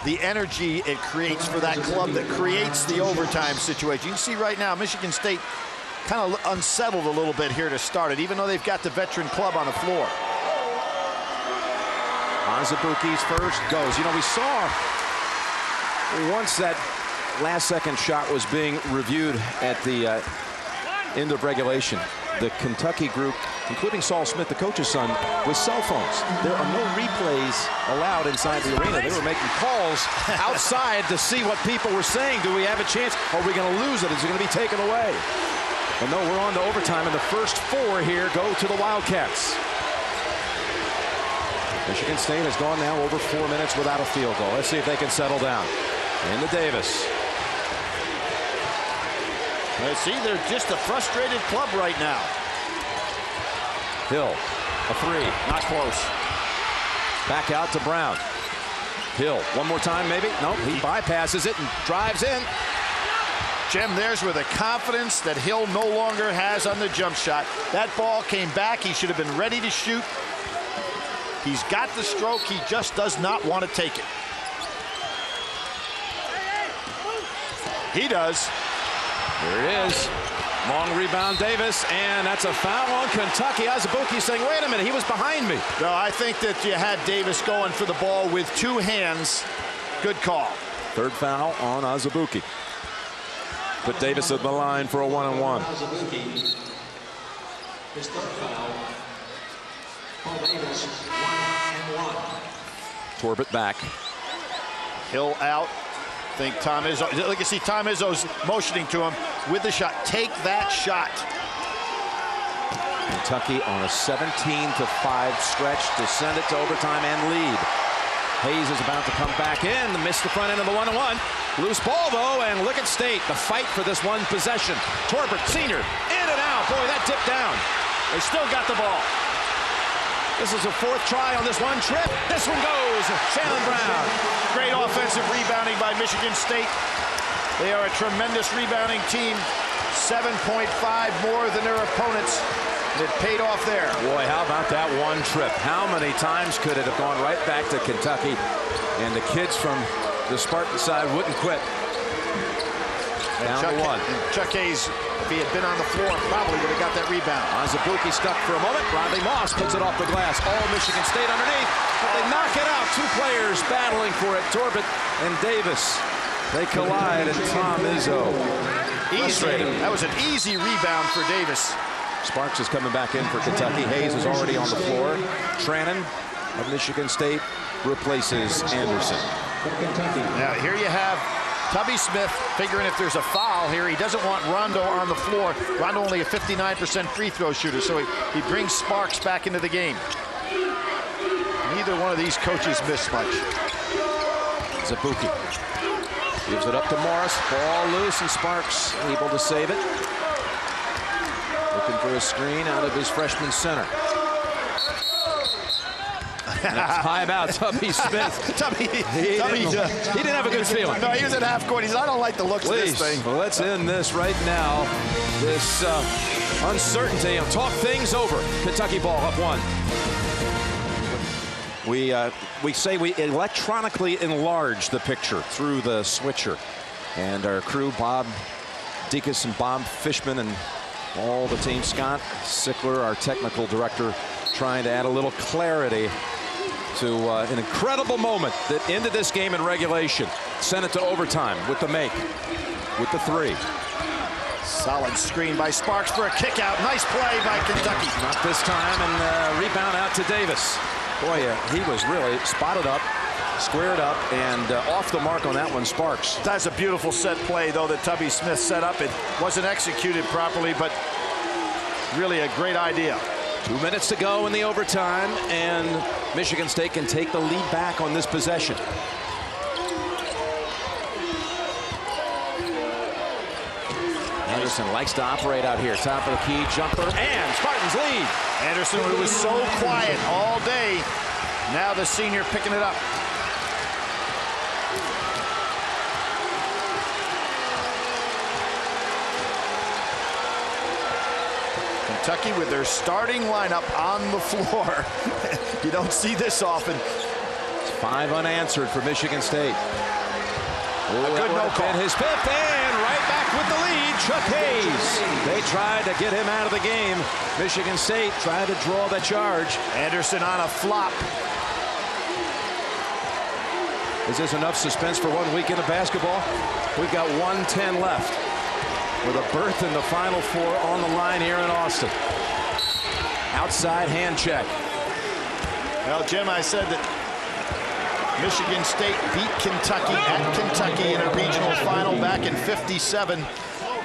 the energy it creates for that club that creates the overtime situation. You can see right now, Michigan State kind of unsettled a little bit here to start it, even though they've got the veteran club on the floor. Azubuike's first goes. You know, we saw once that last-second shot was being reviewed at the end of regulation, the Kentucky group, including Saul Smith, the coach's son, with cell phones. There are no replays allowed inside the arena. They were making calls outside to see what people were saying. Do we have a chance? Are we going to lose it? Is it going to be taken away? And no, we're on to overtime, and the first 4 here go to the Wildcats. Michigan State has gone now over 4 minutes without a field goal. Let's see if they can settle down. Into Davis. See, they're just a frustrated club right now. Hill, a 3, not close. Back out to Brown. Hill, one more time maybe? No, he bypasses it and drives in. Jim, there's where the confidence that Hill no longer has on the jump shot. That ball came back. He should have been ready to shoot. He's got the stroke. He just does not want to take it. He does. There it is. Long rebound, Davis, and that's a foul on Kentucky. Azubuike saying, wait a minute, he was behind me. No, I think that you had Davis going for the ball with 2 hands. Good call. 3rd foul on Azubuike. Put Davis at the line for a 1-on-1. His 3rd foul. Paul Davis, 1-and-1. Torbett back. Hill out. I think Tom Izzo, look, you see Tom Izzo's motioning to him with the shot. Take that shot. Kentucky on a 17-5 stretch to send it to overtime and lead. Hayes is about to come back in, missed the front end of the 1-on-1. Loose ball, though, and look at State. The fight for this one possession. Torbert, senior, in and out. Boy, that dipped down. They still got the ball. This is a fourth try on this one trip. This one goes. Shannon Brown. Great offensive rebounding by Michigan State. They are a tremendous rebounding team. 7.5 more than their opponents. It paid off there. Boy, how about that one trip? How many times could it have gone right back to Kentucky? And the kids from the Spartan side wouldn't quit. Down to one. Chuck Hayes, if he had been on the floor, probably would have got that rebound. Azubuike stuck for a moment. Riley Moss puts it off the glass. All Michigan State underneath. But they knock it out. Two players battling for it. Torbert and Davis. They collide, and Tom Izzo. Easy. That was an easy rebound for Davis. Sparks is coming back in for Kentucky. Hayes is already on the floor. Trannon of Michigan State replaces Anderson. Now here you have Tubby Smith figuring if there's a foul here, he doesn't want Rondo on the floor. Rondo only a 59% free throw shooter, so he brings Sparks back into the game. Neither one of these coaches missed much. Azubuike gives it up to Morris. Ball loose, and Sparks able to save it. Looking for a screen out of his freshman center. Timeout, Tubby Smith. Tubby, he didn't have a good feeling. No, he was at half court. He said, I don't like the looks of this thing. Well, let's end this right now. This uncertainty. Talk things over. Kentucky ball up one. We say we electronically enlarge the picture through the switcher. And our crew, Bob Deacus and Bob Fishman and all the team, Scott Sickler, our technical director, trying to add a little clarity to an incredible moment that ended this game in regulation. Sent it to overtime with the make, with the three. Solid screen by Sparks for a kick out. Nice play by Kentucky. Not this time, and rebound out to Davis. Boy, he was really spotted up, squared up, and off the mark on that one, Sparks. That's a beautiful set play, though, that Tubby Smith set up. It wasn't executed properly, but really a great idea. 2 minutes to go in the overtime, and Michigan State can take the lead back on this possession. Anderson likes to operate out here. Top of the key, jumper, and Spartans lead. Anderson, who was so quiet all day, now the senior picking it up. Kentucky with their starting lineup on the floor. You don't see this often. It's 5 unanswered for Michigan State. A good no call. His fifth, and right back with the lead, Chuck Hayes. They tried to get him out of the game. Michigan State tried to draw the charge. Anderson on a flop. Is this enough suspense for 1 weekend of basketball? We've got 1:10 left, with a berth in the Final Four on the line here in Austin. Outside hand check. Well, Jim, I said that Michigan State beat Kentucky at Kentucky in a regional final back in '57.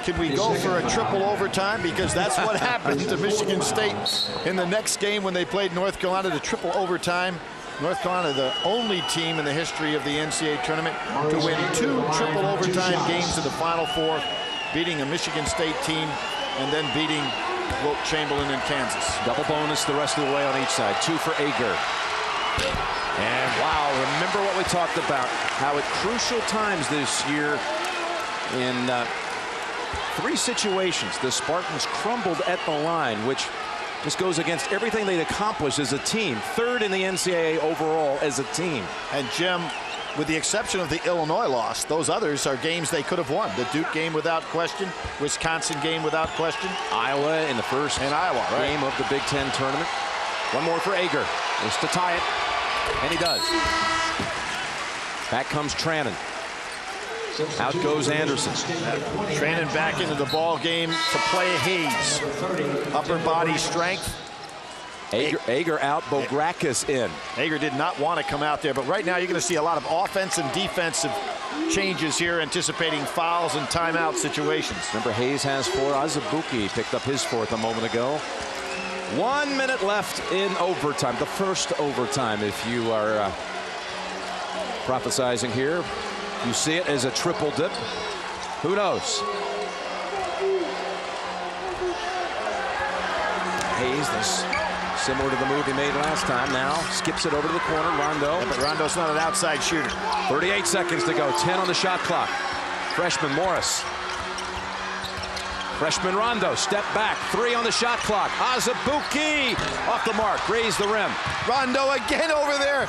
Can we go for a triple overtime? Because that's what happened to Michigan State in the next game when they played North Carolina, to triple overtime. North Carolina, the only team in the history of the NCAA tournament to win 2 triple overtime games in the Final Four, beating a Michigan State team and then beating Wilt Chamberlain in Kansas. Double bonus the rest of the way on each side. 2 for Ager. And wow, remember what we talked about, how at crucial times this year in 3 situations the Spartans crumbled at the line, which just goes against everything they'd accomplished as a team. 3rd in the NCAA overall as a team. And Jim, with the exception of the Illinois loss, those others are games they could have won. The Duke game without question, Wisconsin game without question. Iowa in the first game of the Big Ten tournament. One more for Ager, just to tie it, and he does. Back comes Trannon. Out goes Anderson. Trannon back into the ball game to play Hayes. Upper body strength. Ager out, Bograkis in. Ager did not want to come out there, but right now you're going to see a lot of offensive and defensive changes here, anticipating fouls and timeout situations. Remember, Hayes has 4. Azubuike picked up his 4th a moment ago. 1 minute left in overtime, the first overtime if you are Prophesizing here. You see it as a triple dip. Who knows? Hayes, this similar to the move he made last time. Now skips it over to the corner. Rondo. Yeah, but Rondo's not an outside shooter. 38 seconds to go. 10 on the shot clock. Freshman Morris. Freshman Rondo, step back. 3 on the shot clock. Azubuike off the mark. Raise the rim. Rondo again over there.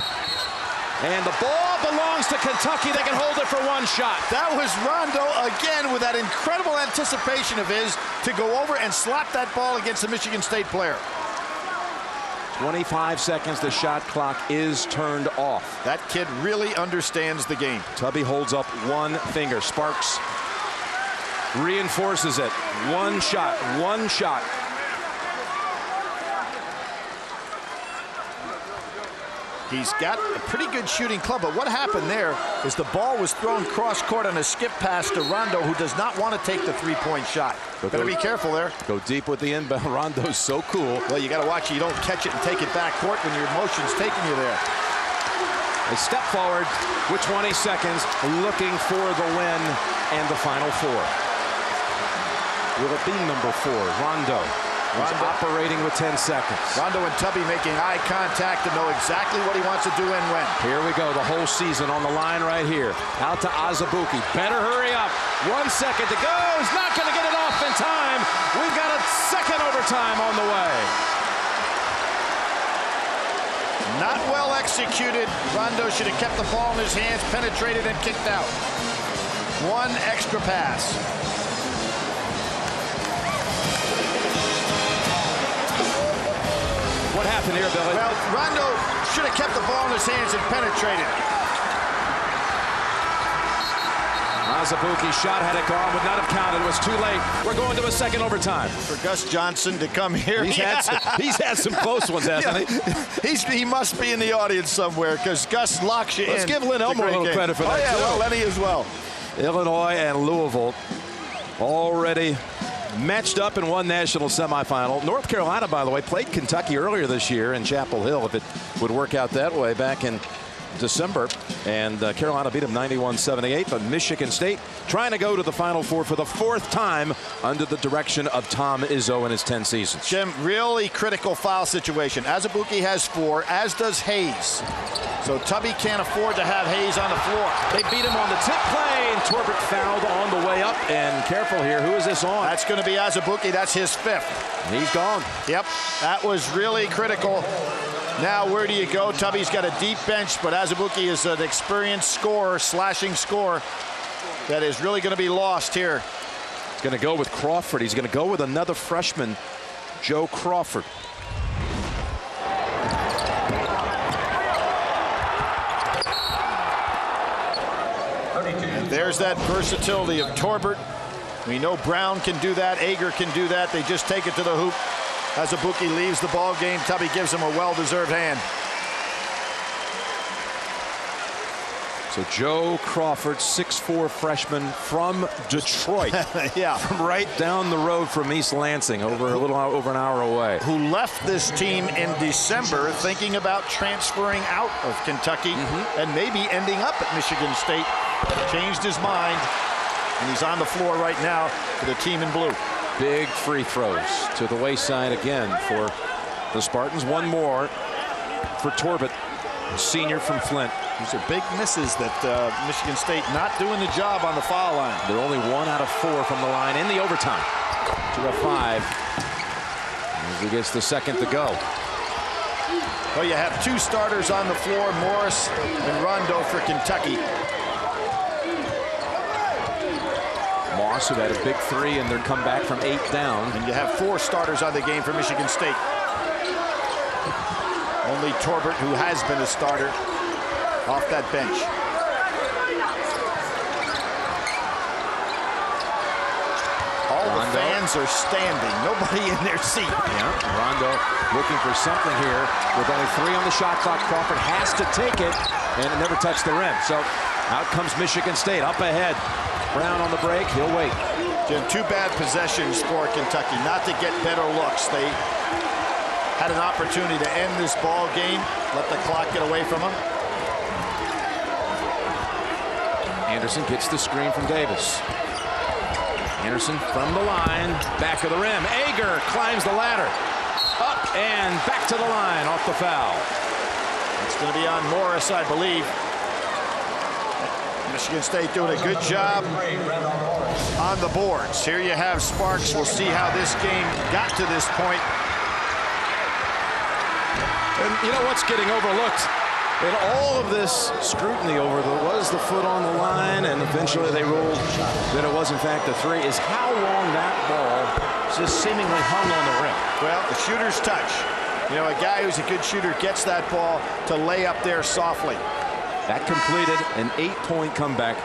And the ball belongs to Kentucky. They can hold it for one shot. That was Rondo again with that incredible anticipation of his to go over and slap that ball against the Michigan State player. 25 seconds. The shot clock is turned off. That kid really understands the game. Tubby holds up one finger. Sparks reinforces it. One shot. One shot. He's got a pretty good shooting club, but what happened there is the ball was thrown cross court on a skip pass to Rondo, who does not want to take the three-point shot. Better be careful there. Go deep with the inbound. Rondo's so cool. Well, you got to watch it. You don't catch it and take it back court when your emotion's taking you there. They step forward with 20 seconds, looking for the win and the Final Four. Will it be number 4, Rondo? He's operating with 10 seconds. Rondo and Tubby making eye contact to know exactly what he wants to do and when. Here we go, the whole season on the line right here. Out to Azubuike. Better hurry up. 1 second to go. He's not going to get it off in time. We've got a second overtime on the way. Not well executed. Rondo should have kept the ball in his hands, penetrated, and kicked out. One extra pass. What happened here, Billy? Well, Rondo should have kept the ball in his hands and penetrated. Azubuike's shot, had it gone, would not have counted. It was too late. We're going to a second overtime. For Gus Johnson to come here. He's had some close ones, hasn't he? He must be in the audience somewhere because Gus locks you in. Let's give Lynn Elmore a little credit for that, Oh, yeah, too. well, Lenny as well. Illinois and Louisville already matched up in one national semifinal. North Carolina, by the way, played Kentucky earlier this year in Chapel Hill, if it would work out that way, back in December. And Carolina beat them 91-78, but Michigan State trying to go to the Final Four for the 4th time under the direction of Tom Izzo in his 10 seasons. Jim, really critical foul situation. Azubuike has 4, as does Hayes. So Tubby can't afford to have Hayes on the floor. They beat him on the tip play, and Torbert fouled on the way up. And careful here, who is this on? That's going to be Azubuike. That's his 5th. He's gone. Yep, that was really critical. Now, where do you go? Tubby's got a deep bench, but Azubuike is an experienced scorer, slashing scorer that is really going to be lost here. He's going to go with Crawford. He's going to go with another freshman, Joe Crawford. And there's that versatility of Torbert. We know Brown can do that. Ager can do that. They just take it to the hoop. Azubuike leaves the ball game. Tubby gives him a well-deserved hand. So Joe Crawford, 6'4" freshman from Detroit. Yeah. From right down the road from East Lansing, over an hour away. Who left this team in December thinking about transferring out of Kentucky and maybe ending up at Michigan State. Changed his mind, and he's on the floor right now for the team in blue. Big free throws to the wayside again for the Spartans. One more for Torbert, senior from Flint. These are big misses that Michigan State not doing the job on the foul line. They're only 1 out of 4 from the line in the overtime. To a 5 as he gets the second to go. Well, you have 2 starters on the floor, Morris and Rondo for Kentucky. Moss, who had a big 3 in their comeback from 8 down. And you have 4 starters on the game for Michigan State. Only Torbert, who has been a starter, off that bench. All the fans are standing. Nobody in their seat. Yeah, Rondo looking for something here. With only 3 on the shot clock, Crawford has to take it, and it never touched the rim. So out comes Michigan State, up ahead. Brown on the break, he'll wait. Jim, 2 bad possessions for Kentucky, not to get better looks. They had an opportunity to end this ball game, let the clock get away from them. Anderson gets the screen from Davis. Anderson from the line, back of the rim. Ager climbs the ladder. Up and back to the line off the foul. It's going to be on Morris, I believe. Michigan State doing a good job on the boards. Here you have Sparks. We'll see how this game got to this point. And you know what's getting overlooked? In all of this scrutiny over was the foot on the line, and eventually they ruled that it was in fact a three, is how long that ball just seemingly hung on the rim. Well, the shooter's touch. You know, a guy who's a good shooter gets that ball to lay up there softly. That completed an 8-point comeback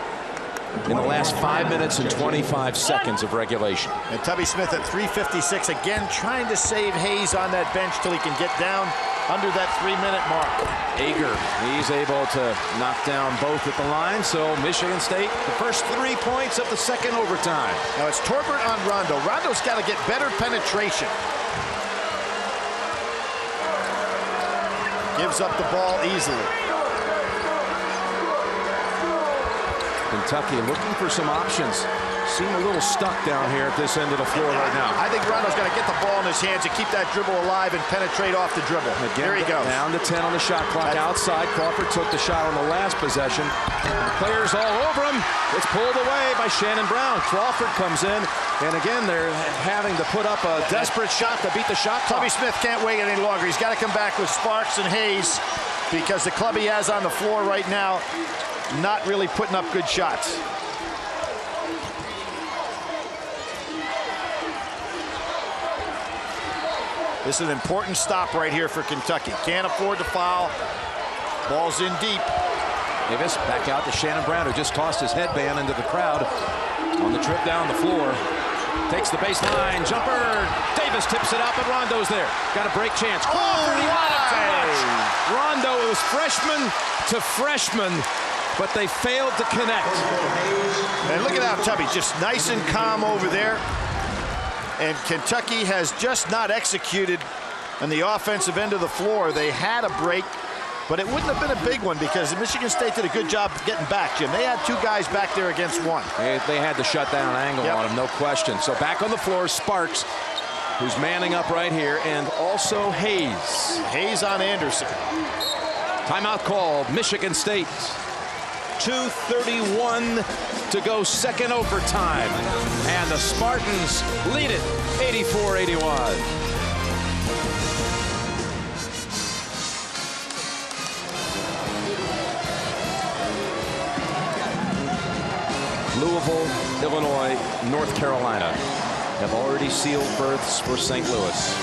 in the last 5 minutes and 25 seconds of regulation. And Tubby Smith at 3:56 again, trying to save Hayes on that bench till he can get down under that 3-minute mark. Ager, he's able to knock down both at the line, so Michigan State, the first 3 points of the second overtime. Now it's Torbert on Rondo. Rondo's got to get better penetration. Gives up the ball easily. Kentucky looking for some options. Seem a little stuck down here at this end of the floor right now. I think Rondo's got to get the ball in his hands and keep that dribble alive and penetrate off the dribble. Again, there he goes. Down to 10 on the shot clock. Outside, Crawford took the shot on the last possession. Players all over him. It's pulled away by Shannon Brown. Crawford comes in, and again, they're having to put up a desperate shot to beat the shot clock. Tubby Smith can't wait any longer. He's got to come back with Sparks and Hayes, because the club he has on the floor right now, not really putting up good shots. This is an important stop right here for Kentucky. Can't afford to foul. Ball's in deep. Davis back out to Shannon Brown, who just tossed his headband into the crowd on the trip down the floor. Takes the baseline jumper. Davis tips it out, but Rondo's there. Got a break chance. Crawford, he wanted too much. Rondo, it was freshman to freshman, but they failed to connect. And look at how Tubby, just nice and calm over there. And Kentucky has just not executed on the offensive end of the floor. They had a break, but it wouldn't have been a big one because Michigan State did a good job getting back, Jim. They had two guys back there against one. They had the shutdown angle on him, no question. So back on the floor, Sparks, who's manning up right here, and also Hayes. Hayes on Anderson. Timeout called, Michigan State. 2:31 to go, second overtime. And the Spartans lead it 84-81. Louisville, Illinois, North Carolina have already sealed berths for St. Louis.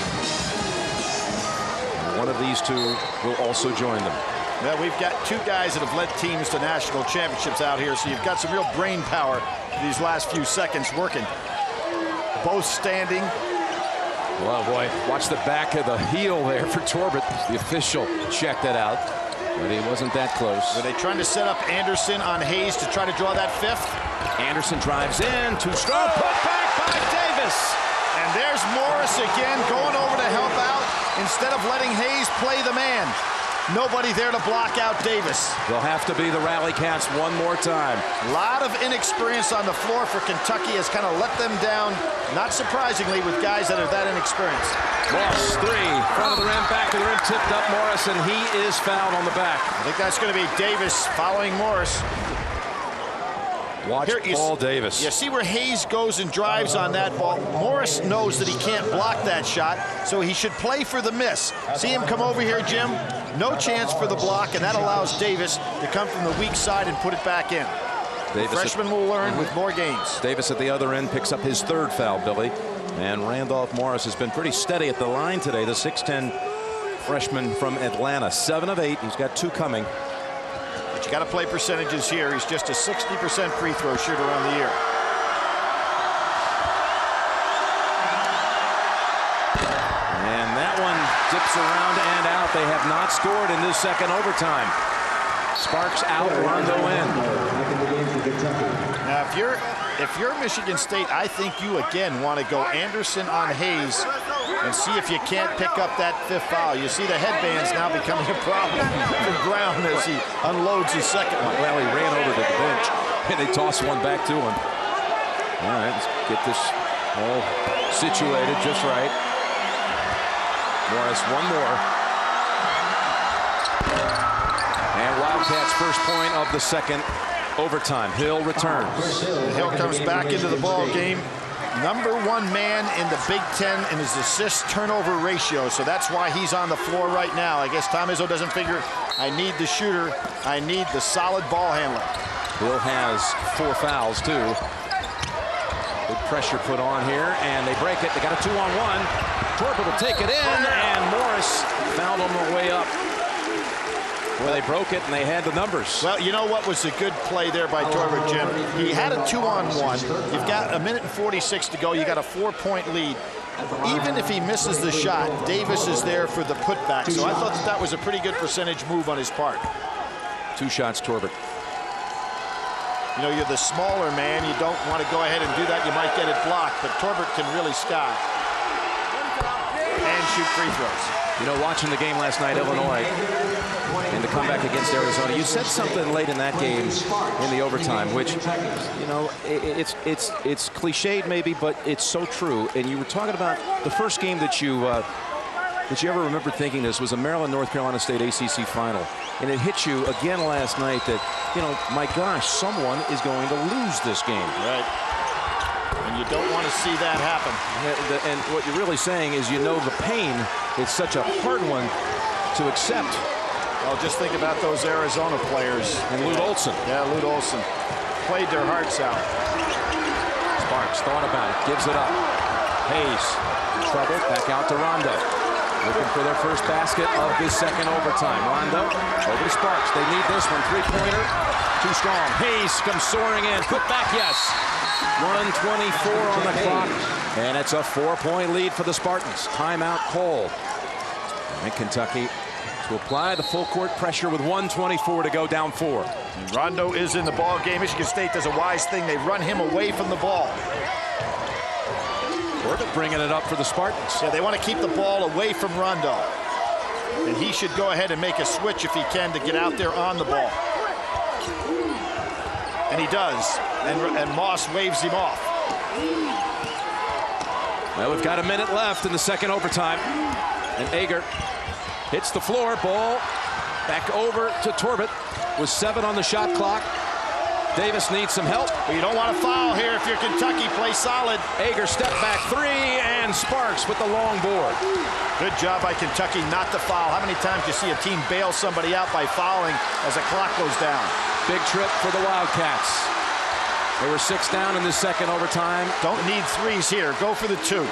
One of these two will also join them. Well, we've got two guys that have led teams to national championships out here, so you've got some real brain power these last few seconds working. Both standing. Well, boy, watch the back of the heel there for Torbert. The official checked it out, but he wasn't that close. Are they trying to set up Anderson on Hayes to try to draw that fifth? Anderson drives in, too strong, put back by Davis. And there's Morris again going over to help out instead of letting Hayes play the man. Nobody there to block out Davis. They'll have to be the Rally Cats one more time. A lot of inexperience on the floor for Kentucky has kind of let them down, not surprisingly, with guys that are that inexperienced. Moss, three, front of the rim, back of the rim, tipped up Morris, and he is fouled on the back. I think that's going to be Davis following Morris. Watch Paul Davis. You see where Hayes goes and drives on that ball. Morris knows that he can't block that shot, so he should play for the miss. See him come over here, Jim? No chance for the block, and that allows Davis to come from the weak side and put it back in. Davis, the freshman will learn with more games. Davis at the other end picks up his third foul, Billy. And Randolph Morris has been pretty steady at the line today, the 6'10 freshman from Atlanta. 7 of 8. He's got 2 coming. But you got to play percentages here. He's just a 60% free throw shooter on the year. And that one dips around and out. They have not scored in this second overtime. Sparks out, Rondo in. Now, if you're Michigan State, I think you again want to go Anderson on Hayes and see if you can't pick up that 5th foul. You see the headband's now becoming a problem for Brown as he unloads his second one. Well, he ran over to the bench, and they tossed one back to him. All right, let's get this all situated just right. Morris, one more. And Wildcats' first point of the second overtime. Hill returns. And Hill comes back into the ball game. #1 man in the Big Ten in his assist-turnover ratio, so that's why he's on the floor right now. I guess Tom Izzo doesn't figure, I need the shooter, I need the solid ball handler. Hill has 4 fouls, too. Big pressure put on here, and they break it. They got a 2-on-1. Torpor will take it in, and Morris fouled on the way up. Well, they broke it, and they had the numbers. Well, you know what was a good play there by Torpor, Jim? He had a 2-on-1. You've got 1:46 to go. You got a 4-point lead. Even if he misses the shot, Davis is there for the putback. So I thought that was a pretty good percentage move on his part. 2 shots, Torpor. You know, you're the smaller man. You don't want to go ahead and do that. You might get it blocked, but Torpor can really sky and shoot free throws. You know, watching the game last night, Illinois, and the comeback against Arizona, you said something late in that game in the overtime, which, you know, it's cliched maybe, but it's so true. And you were talking about the first game that you ever remember thinking this was a Maryland-North Carolina State ACC final. And it hit you again last night that, you know, my gosh, someone is going to lose this game. Right. And you don't want to see that happen. And what you're really saying is, you know, the pain is such a hard one to accept. Well, just think about those Arizona players. And Lute Olson. Yeah, Lute Olson. Played their hearts out. Sparks thought about it, gives it up. Hayes in trouble, back out to Rondo. Looking for their first basket of this second overtime. Rondo over to Sparks. They need this one. 3-pointer. Too strong. Hayes comes soaring in. Put back, yes. 1:24 on the clock. And it's a 4-point lead for the Spartans. Timeout called. And Kentucky to apply the full court pressure with 1:24 to go, down 4. And Rondo is in the ball game. Michigan State does a wise thing. They run him away from the ball. Corbett bringing it up for the Spartans. Yeah, they want to keep the ball away from Rondo. And he should go ahead and make a switch if he can to get out there on the ball. And he does. And Moss waves him off. Well, we've got a minute left in the second overtime. And Ager hits the floor. Ball back over to Torbett with 7 on the shot clock. Davis needs some help. But you don't want to foul here if you're Kentucky. Play solid. Ager step back 3, and Sparks with the long board. Good job by Kentucky not to foul. How many times do you see a team bail somebody out by fouling as the clock goes down? Big trip for the Wildcats. They were 6 down in the second overtime. Don't need 3s here. Go for the 2.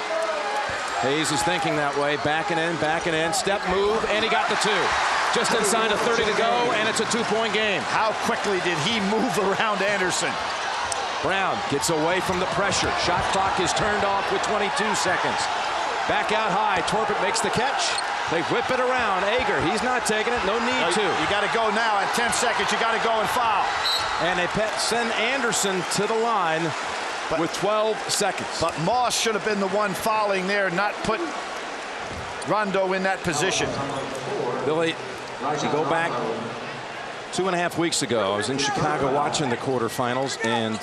Hayes is thinking that way. Backing in. Step move, and he got the 2. Just inside of 30 to go, and it's a 2-point game. How quickly did he move around Anderson? Brown gets away from the pressure. Shot clock is turned off with 22 seconds. Back out high. Torpett makes the catch. They whip it around. Ager, he's not taking it. No need to. You got to go now. At 10 seconds, you got to go and foul. And they send Anderson to the line with 12 seconds. But Moss should have been the one fouling there, not put Rondo in that position. Billy, you go back 2.5 weeks ago. I was in Chicago watching the quarterfinals, and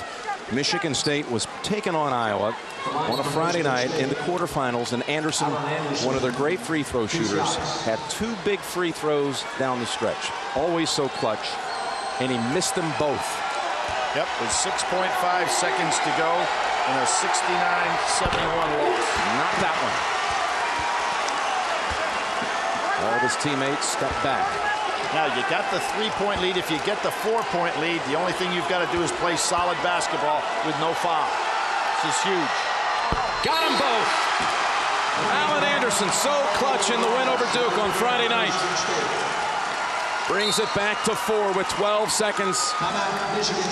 Michigan State was taking on Iowa on a Friday night in the quarterfinals, and Anderson, one of their great free throw shooters, had 2 big free throws down the stretch. Always so clutch, and he missed them both. Yep, with 6.5 seconds to go and a 69-71 loss. Not that one. All of his teammates step back. Now, you got the 3-point lead. If you get the 4-point lead, the only thing you've got to do is play solid basketball with no foul. This is huge. Got them both. Alan Anderson so clutch in the win over Duke on Friday night. Brings it back to 4 with 12 seconds.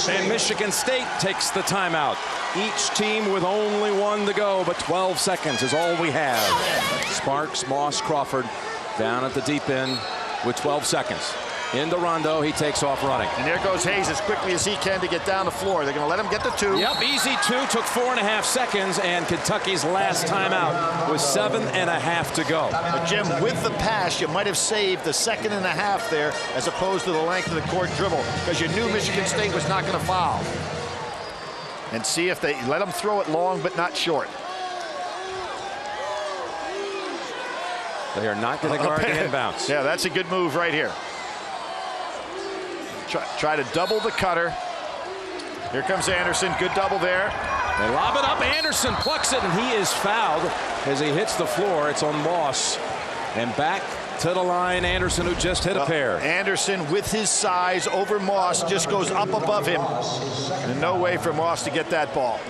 And Michigan State takes the timeout. Each team with only 1 to go, but 12 seconds is all we have. Sparks, Moss, Crawford down at the deep end with 12 seconds. Into Rondo. He takes off running. And there goes Hayes as quickly as he can to get down the floor. They're going to let him get the 2. Yep, easy 2. Took 4.5 seconds, and Kentucky's last timeout was 7.5 to go. But Jim, with the pass, you might have saved the 2.5 there as opposed to the length of the court dribble, because you knew Michigan State was not going to foul. And see if they let him throw it long but not short. They are not going to guard the inbounds. Yeah, that's a good move right here. Try to double the cutter. Here comes Anderson. Good double there. They lob it up. Anderson plucks it, and he is fouled as he hits the floor. It's on Moss. And back to the line, Anderson, who just hit a pair. Anderson, with his size over Moss, just goes up above him. And no way for Moss to get that ball.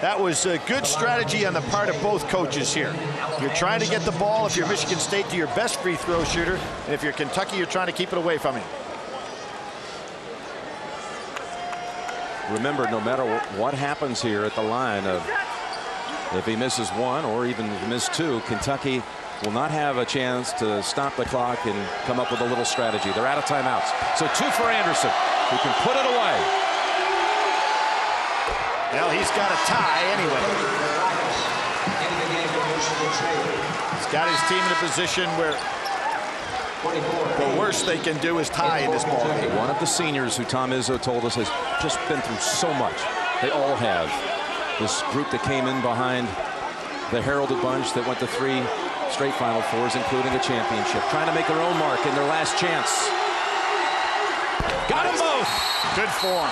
That was a good strategy on the part of both coaches here. You're trying to get the ball, if you're Michigan State, to your best free throw shooter. And if you're Kentucky, you're trying to keep it away from him. Remember, no matter what happens here at the line, if he misses 1 or even miss 2, Kentucky will not have a chance to stop the clock and come up with a little strategy. They're out of timeouts. So 2 for Anderson, who can put it away. Well, he's got a tie anyway. He's got his team in a position where the worst they can do is tie in this ball game. One of the seniors who Tom Izzo told us has just been through so much. They all have. This group that came in behind the heralded bunch that went to 3 straight Final Fours, including a championship, trying to make their own mark in their last chance. Got them both. Good form.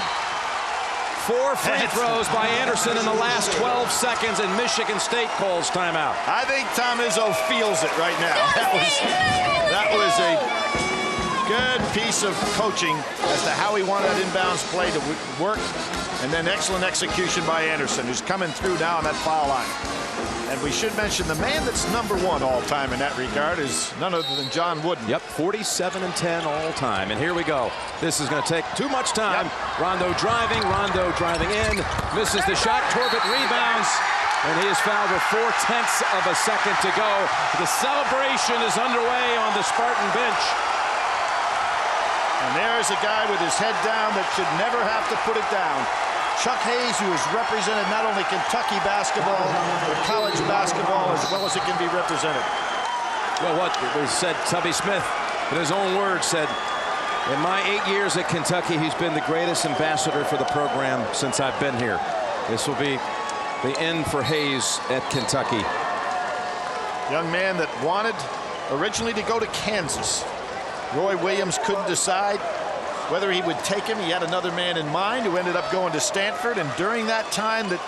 4 free throws by Anderson in the last 12 seconds, and Michigan State calls timeout. I think Tom Izzo feels it right now. That was a good piece of coaching as to how he wanted that inbounds play to work, and then excellent execution by Anderson, who's coming through now on that foul line. And we should mention the man that's #1 all time in that regard is none other than John Wooden. Yep, 47-10 all time. And here we go. This is going to take too much time. Yep. Rondo driving in, misses the shot. Torbett rebounds, and he is fouled with 0.4 of a second to go. The celebration is underway on the Spartan bench. And there's a guy with his head down that should never have to put it down. Chuck Hayes, who has represented not only Kentucky basketball, but college basketball as well as it can be represented. Well, what said Tubby Smith, in his own words, said, in my 8 years at Kentucky, he's been the greatest ambassador for the program since I've been here. This will be the end for Hayes at Kentucky. Young man that wanted originally to go to Kansas. Roy Williams couldn't decide whether he would take him. He had another man in mind who ended up going to Stanford, and during that time that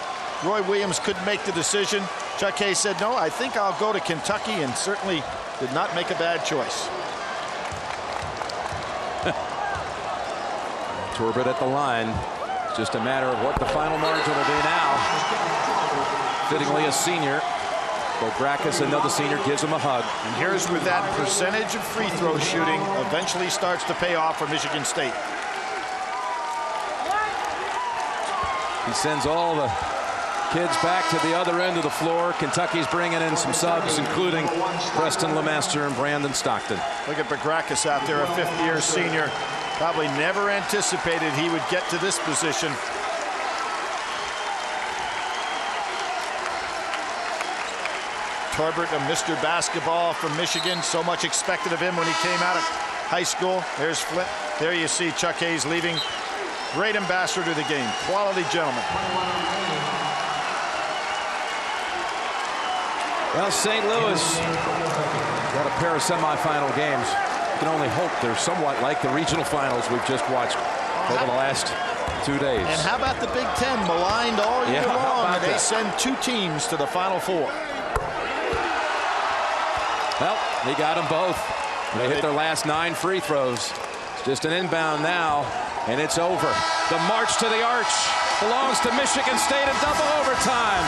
Roy Williams couldn't make the decision, Chuck Hayes said, no, I think I'll go to Kentucky, and certainly did not make a bad choice. Torbett at the line. It's just a matter of what the final margin will be now. Fittingly a senior. Bograkis, another senior, gives him a hug. And here's where that percentage of free throw shooting eventually starts to pay off for Michigan State. He sends all the kids back to the other end of the floor. Kentucky's bringing in some subs, including Preston Lemaster and Brandon Stockton. Look at Bograkis out there, a fifth-year senior. Probably never anticipated he would get to this position. Torbett, a Mr. Basketball from Michigan. So much expected of him when he came out of high school. There's Flint. There you see Chuck Hayes leaving. Great ambassador to the game. Quality gentleman. Well, St. Louis got a pair of semifinal games. You can only hope they're somewhat like the regional finals we've just watched over the last 2 days. And how about the Big Ten, maligned all year long, and they send 2 teams to the Final Four. Well, they got them both. They hit their last 9 free throws. It's just an inbound now, and it's over. The march to the arch belongs to Michigan State in double overtime.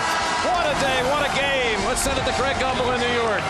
What a day, what a game. Let's send it to Greg Gumbel in New York.